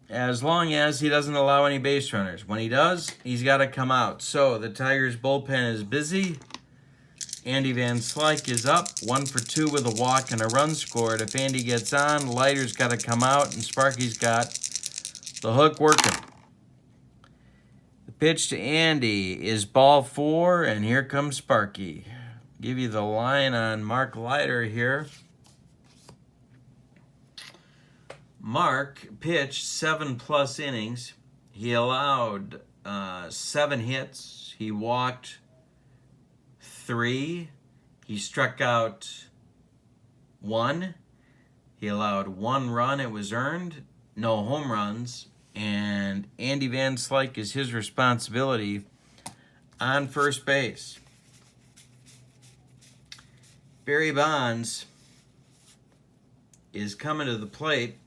S1: as long as he doesn't allow any base runners. When he does, he's got to come out. So the Tigers bullpen is busy. Andy Van Slyke is up, 1 for 2 with a walk and a run scored. If Andy gets on, Leiter's got to come out, and Sparky's got the hook working. The pitch to Andy is ball 4, and here comes Sparky. Give you the line on Mark Leiter here. Mark pitched 7+ innings. He allowed 7 hits. He walked 3. He struck out 1. He allowed 1 run. It was earned. No home runs. And Andy Van Slyke is his responsibility on first base. Barry Bonds is coming to the plate.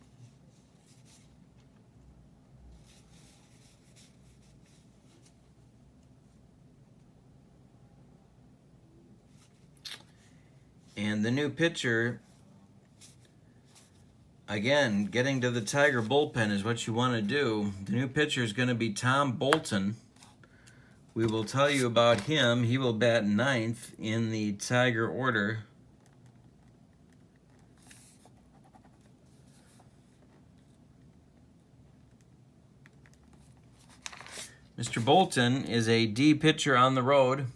S1: And the new pitcher, again, getting to the Tiger bullpen is what you want to do. The new pitcher is going to be Tom Bolton. We will tell you about him. He will bat 9th in the Tiger order. Mr. Bolton is a D pitcher on the road.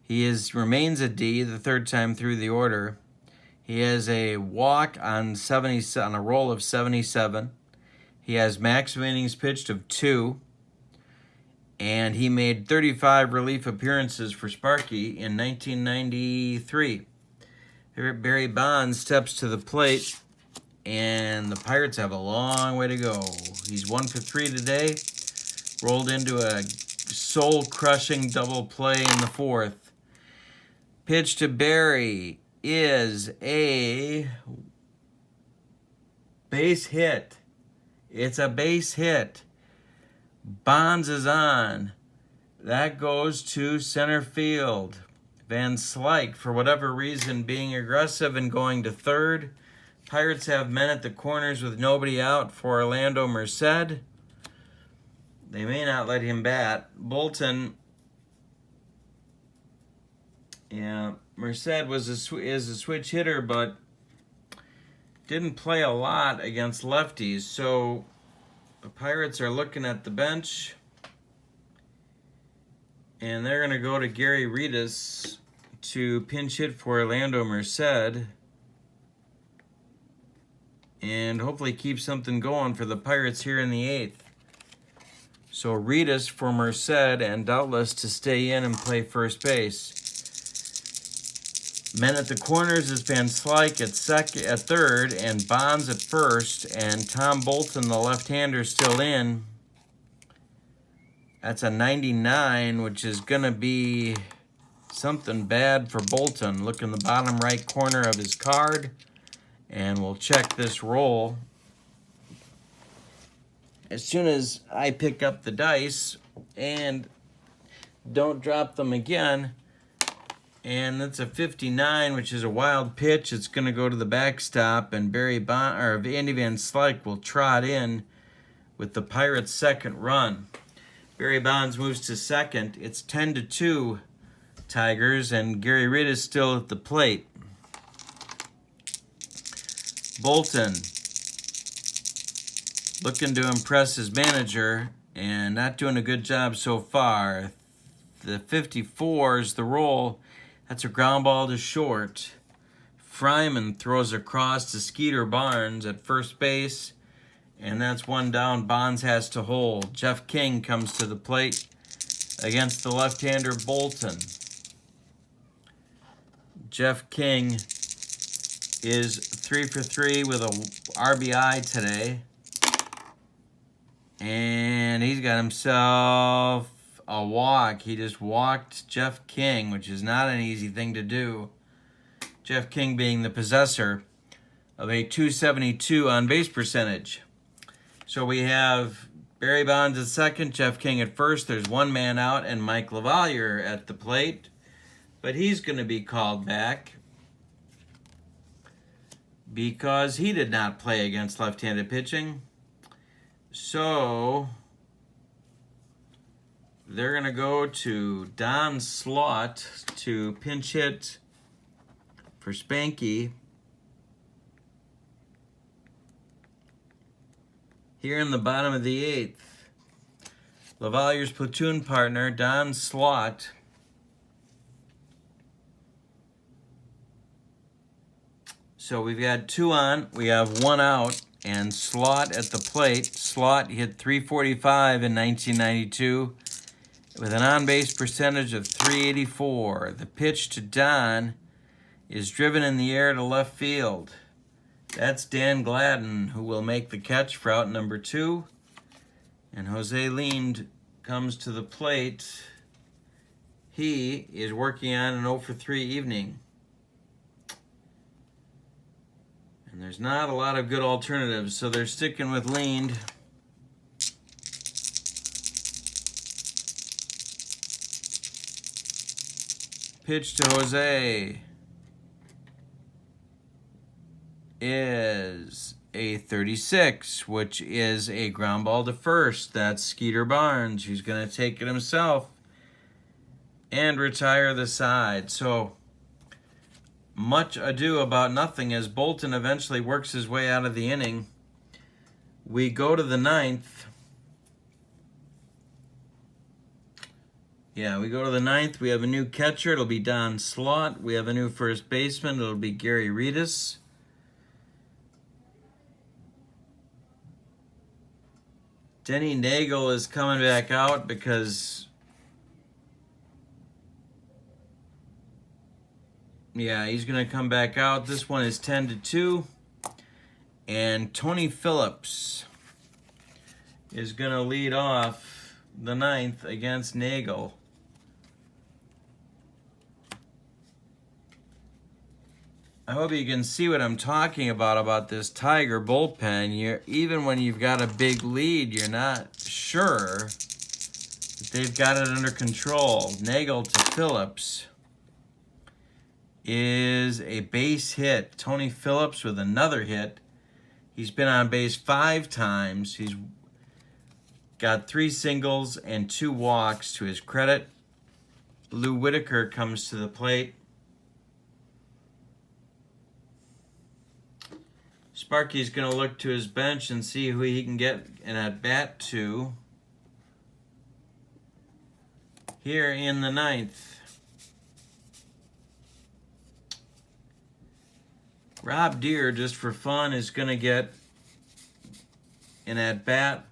S1: He remains a D the 3rd time through the order. He has a walk on a roll of 77. He has maximum innings pitched of 2. And he made 35 relief appearances for Sparky in 1993. Barry Bonds steps to the plate, and the Pirates have a long way to go. He's 1 for 3 today. Rolled into a soul-crushing double play in the 4th. Pitch to Barry is a base hit. It's a base hit. Bonds is on. That goes to center field. Van Slyke, for whatever reason, being aggressive and going to 3rd. Pirates have men at the corners with nobody out for Orlando Merced. They may not let him bat. Bolton, yeah, Merced is a switch hitter, but didn't play a lot against lefties. So the Pirates are looking at the bench, and they're going to go to Gary Reedus to pinch hit for Orlando Merced and hopefully keep something going for the Pirates here in the 8th. So Reedus for Merced, and doubtless to stay in and play first base. Men at the corners is Van Slyke at 3rd, and Bonds at 1st, and Tom Bolton, the left-hander, still in. That's a 99, which is going to be something bad for Bolton. Look in the bottom right corner of his card, and we'll check this roll. As soon as I pick up the dice and don't drop them again, and that's a 59, which is a wild pitch. It's going to go to the backstop, and Andy Van Slyke will trot in with the Pirates' 2nd run. Barry Bonds moves to 2nd. It's 10-2 Tigers, and Gary Reedus still at the plate. Bolton looking to impress his manager and not doing a good job so far. The 54 is the roll. That's a ground ball to short. Fryman throws across to Skeeter Barnes at first base, and that's 1 down. Bonds has to hold. Jeff King comes to the plate against the left-hander Bolton. Jeff King is 3 for 3 with a RBI today. And he's got himself a walk. He just walked Jeff King, which is not an easy thing to do. Jeff King being the possessor of a .272 on-base percentage. So we have Barry Bonds at 2nd, Jeff King at 1st. There's 1 man out, and Mike LaValliere at the plate. But he's going to be called back. because he did not play against left-handed pitching. So they're going to go to Don Slaught to pinch hit for Spanky. Here in the bottom of the 8th, LaVallier's platoon partner, Don Slaught, so we've got 2 on, we have 1 out, and Slaught at the plate. Slaught hit .345 in 1992 with an on-base percentage of .384. The pitch to Don is driven in the air to left field. That's Dan Gladden, who will make the catch for out number 2. And Jose Lind comes to the plate. He is working on an 0 for 3 evening. And there's not a lot of good alternatives, so they're sticking with Lind. Pitch to Jose is a 36, which is a ground ball to first. That's Skeeter Barnes, who's going to take it himself and retire the side. So much ado about nothing as Bolton eventually works his way out of the inning. We go to the 9th. Yeah, we go to the 9th. We have a new catcher. It'll be Don Slaught. We have a new first baseman. It'll be Gary Reedus. Denny Neagle is coming back out because, yeah, he's going to come back out. This one is 10-2. And Tony Phillips is going to lead off the 9th against Neagle. I hope you can see what I'm talking about this Tiger bullpen. Even when you've got a big lead, you're not sure that they've got it under control. Neagle to Phillips is a base hit. Tony Phillips with another hit. He's been on base 5 times. He's got 3 singles and 2 walks to his credit. Lou Whitaker comes to the plate. Sparky's going to look to his bench and see who he can get an at-bat to here in the 9th. Rob Deere, just for fun, is going to get an at-bat.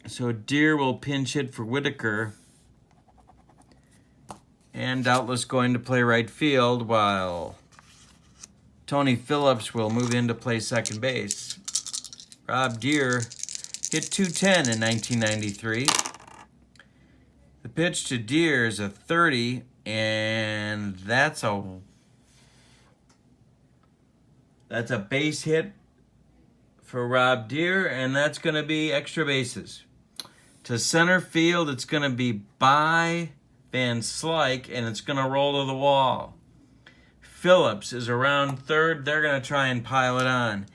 S1: So Deere will pinch hit for Whitaker. And doubtless going to play right field while Tony Phillips will move in to play second base. Rob Deere hit .210 in 1993. The pitch to Deere is a 30, and that's a base hit for Rob Deere, and that's going to be extra bases. To center field, it's going to be by Van Slyke, and it's going to roll to the wall. Phillips is around third. They're going to try and pile it on.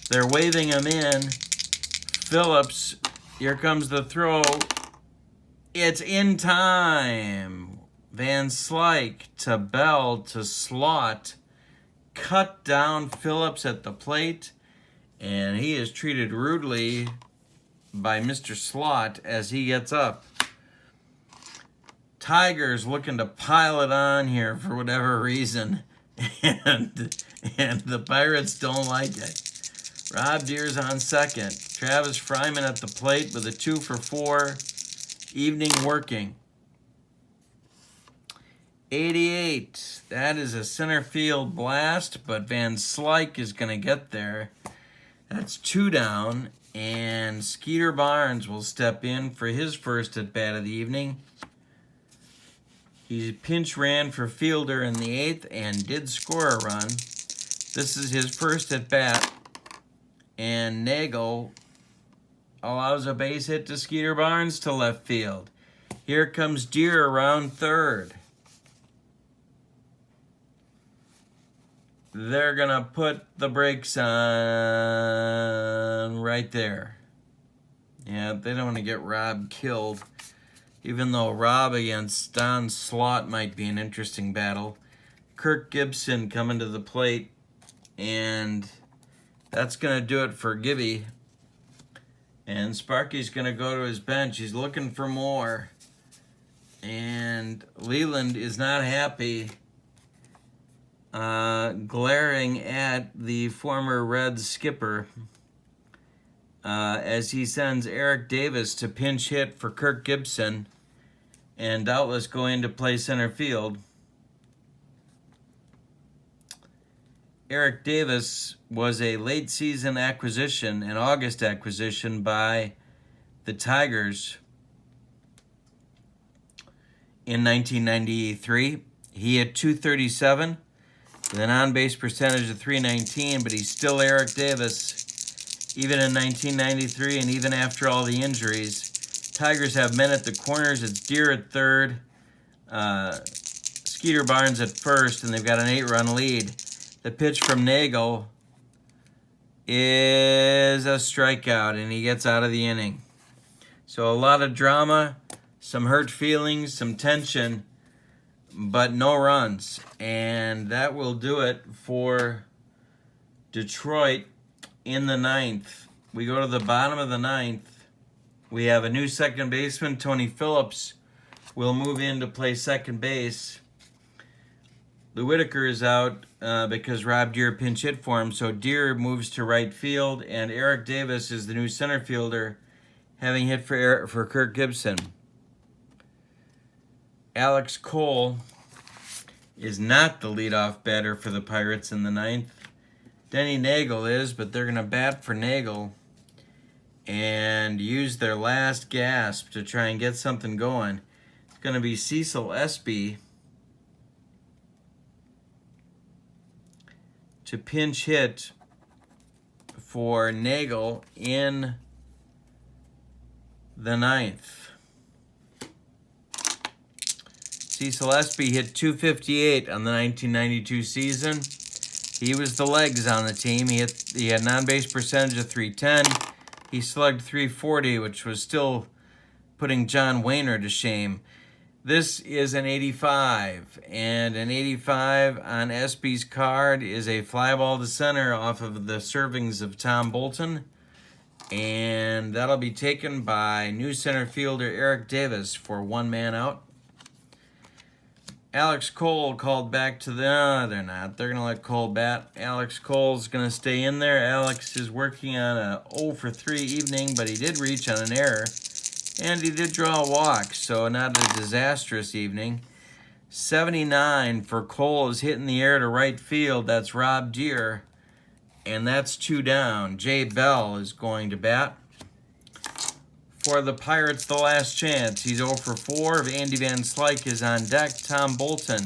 S1: They're waving him in. Phillips, here comes the throw. It's in time. Van Slyke to Bell to Slaught. Cut down Phillips at the plate, and he is treated rudely by Mr. Slaught as he gets up. Tigers looking to pile it on here for whatever reason, and the Pirates don't like it. Rob Deere's on second. Travis Fryman at the plate with a 2 for 4. Evening working. 88. That is a center field blast, but Van Slyke is going to get there. That's 2 down, and Skeeter Barnes will step in for his first at-bat of the evening. He pinch ran for Fielder in the 8th and did score a run. This is his first at-bat, and Neagle allows a base hit to Skeeter Barnes to left field. Here comes Deere around third. they're going to put the brakes on right there. Yeah, they don't want to get Rob killed. Even though Rob against Don Slaught might be an interesting battle. Kirk Gibson coming to the plate. And that's going to do it for Gibby. And Sparky's going to go to his bench. He's looking for more. And Leland is not happy, glaring at the former Reds skipper as he sends Erik Davis to pinch hit for Kirk Gibson and doubtless go in to play center field. Erik Davis was a late season acquisition, an August acquisition by the Tigers in 1993. He hit .237 with an on-base percentage of .319, but he's still Erik Davis, even in 1993 and even after all the injuries. Tigers have men at the corners. It's Deere at third, Skeeter Barnes at first, and they've got an 8-run lead. The pitch from Neagle is a strikeout, and he gets out of the inning. So a lot of drama, some hurt feelings, some tension, but no runs. And that will do it for Detroit in the ninth. We go to the bottom of the ninth. We have a new second baseman, Tony Phillips, will move in to play second base. The Whitaker is out because Rob Deere pinch hit for him, so Deere moves to right field, and Erik Davis is the new center fielder, having hit for Kirk Gibson. Alex Cole is not the leadoff batter for the Pirates in the ninth. Denny Neagle is, but they're going to bat for Neagle and use their last gasp to try and get something going. It's going to be Cecil Espy to pinch hit for Neagle in the ninth. Cecil Espy hit .258 on the 1992 season. He was the legs on the team. He had an on-base percentage of .310. He slugged .340, which was still putting John Wayner to shame. This is an 85, and an 85 on Espy's card is a fly ball to center off of the servings of Tom Bolton, and that'll be taken by new center fielder Erik Davis for one man out. Alex Cole called back to they're not. They're going to let Cole bat. Alex Cole's going to stay in there. Alex is working on a 0 for 3 evening, but he did reach on an error. And he did draw a walk, so not a disastrous evening. 79 for Cole is hitting the air to right field. That's Rob Deere, and that's 2 down. Jay Bell is going to bat. For the Pirates, the last chance. He's 0 for 4. Andy Van Slyke is on deck. Tom Bolton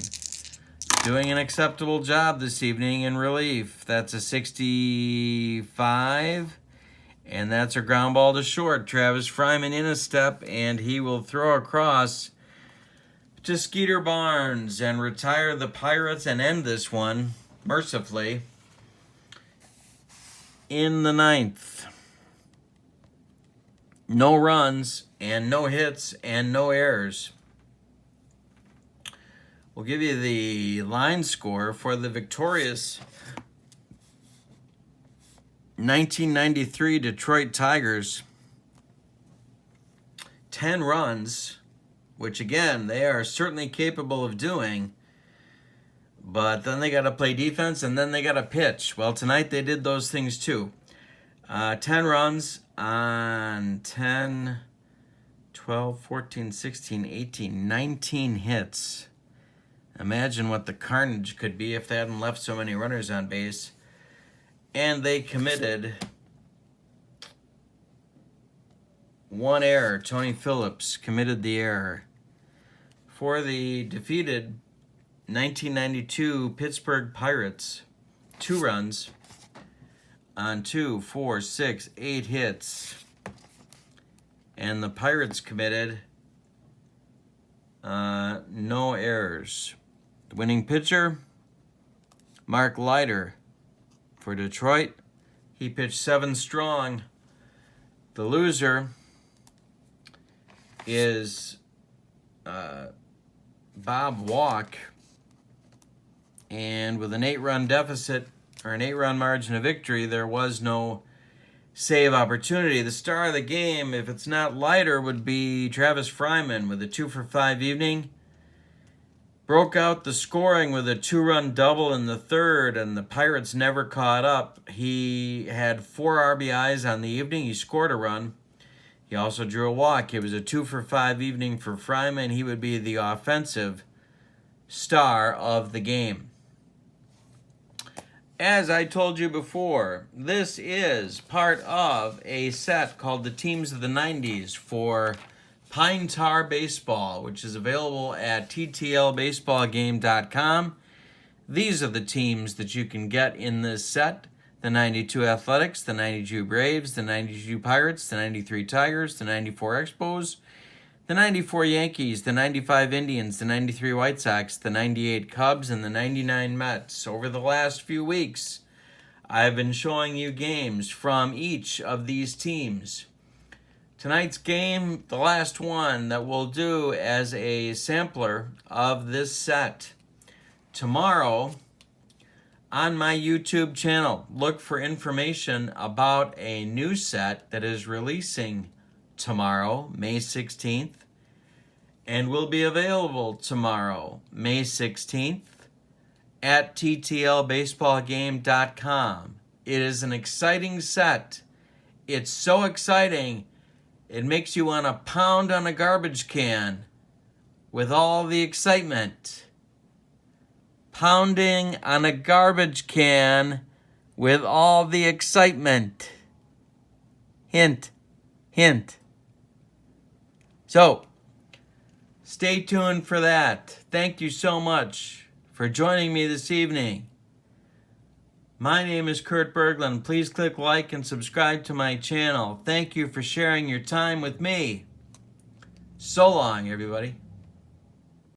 S1: doing an acceptable job this evening in relief. That's a 65. And that's a ground ball to short. Travis Fryman in a step, and he will throw across to Skeeter Barnes and retire the Pirates and end this one, mercifully, in the ninth. No runs, and no hits, and no errors. We'll give you the line score for the victorious 1993 Detroit Tigers. 10 runs, which again, they are certainly capable of doing, but then they got to play defense and then they got to pitch. Well, tonight they did those things too. 10 runs on 10, 12, 14, 16, 18, 19 hits. Imagine what the carnage could be if they hadn't left so many runners on base. And they committed one error. Tony Phillips committed the error. For the defeated 1992 Pittsburgh Pirates, 2 runs on 2, 4, 6, 8 hits. And the Pirates committed no errors. The winning pitcher, Mark Leiter for Detroit. He pitched 7 strong. The loser is Bob Walk. And with an 8-run deficit, or an 8-run margin of victory, there was no save opportunity. The star of the game, if it's not Leiter, would be Travis Fryman with a 2-for-5 evening. Broke out the scoring with a 2-run double in the third, and the Pirates never caught up. He had 4 RBIs on the evening. He scored a run. He also drew a walk. It was a 2-for-5 evening for Fryman. He would be the offensive star of the game. As I told you before, this is part of a set called the Teams of the 90s for Pine Tar Baseball, which is available at ttlbaseballgame.com. These are the teams that you can get in this set: the 92 Athletics, the 92 Braves, the 92 Pirates, the 93 Tigers, the 94 Expos, the 94 Yankees, the 95 Indians, the 93 White Sox, the 98 Cubs, and the 99 Mets. Over the last few weeks, I've been showing you games from each of these teams. Tonight's game, the last one that we'll do as a sampler of this set. Tomorrow, on my YouTube channel, look for information about a new set that is releasing tomorrow, May 16th, and will be available tomorrow, May 16th, at ttlbaseballgame.com. It is an exciting set. It's so exciting, it makes you want to pound on a garbage can with all the excitement. Pounding on a garbage can with all the excitement. Hint, hint. So, stay tuned for that. Thank you so much for joining me this evening. My name is Kurt Berglund. Please click like and subscribe to my channel. Thank you for sharing your time with me. So long, everybody.